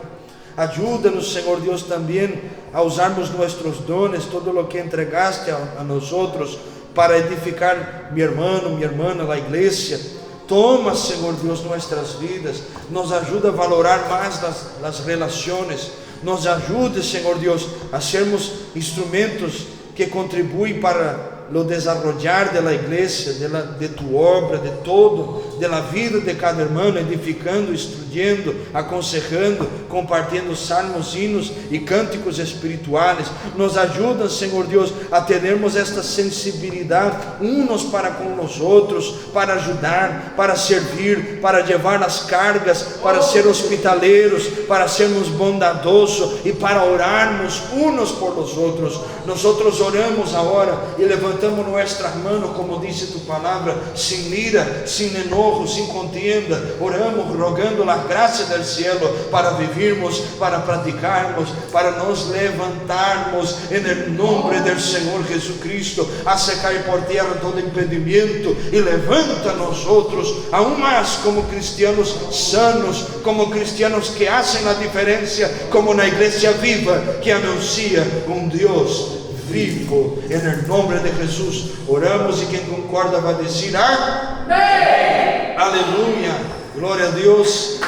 Ajuda-nos, Senhor Deus, também a usarmos nossos dones, todo o que entregaste a nós outros, para edificar meu irmão, minha irmã, a igreja. Toma, Senhor Deus, nossas vidas, nos ajuda a valorar mais as relações, nos ajude, Senhor Deus, a sermos instrumentos que contribuem para o desarrollar da igreja, de Tu obra, de todo, da vida de cada irmão, edificando, instruyendo, aconsejando, compartilhando salmos, hinos e cânticos espirituais. Nos ajuda, Senhor Deus, a termos esta sensibilidade uns para com os outros, para ajudar, para servir, para levar as cargas, para ser hospitaleiros, para sermos bondadosos e para orarmos uns por os outros. Nós oramos agora e levantamos levantamos nuestras manos, como dice tu palabra, sin ira, sin enojo, sin contienda. Oramos rogando las gracias del cielo para vivirmos, para praticarmos, para nos levantarmos en el nombre del Señor Jesucristo. Hace caer por tierra todo impedimento y levanta a nosotros aún más como cristianos sanos, como cristianos que hacen la diferencia, como una iglesia viva que anuncia un Dios vivo. En el nombre de Jesús oramos, y quien concorda va a decir amén. Aleluya, gloria a Dios.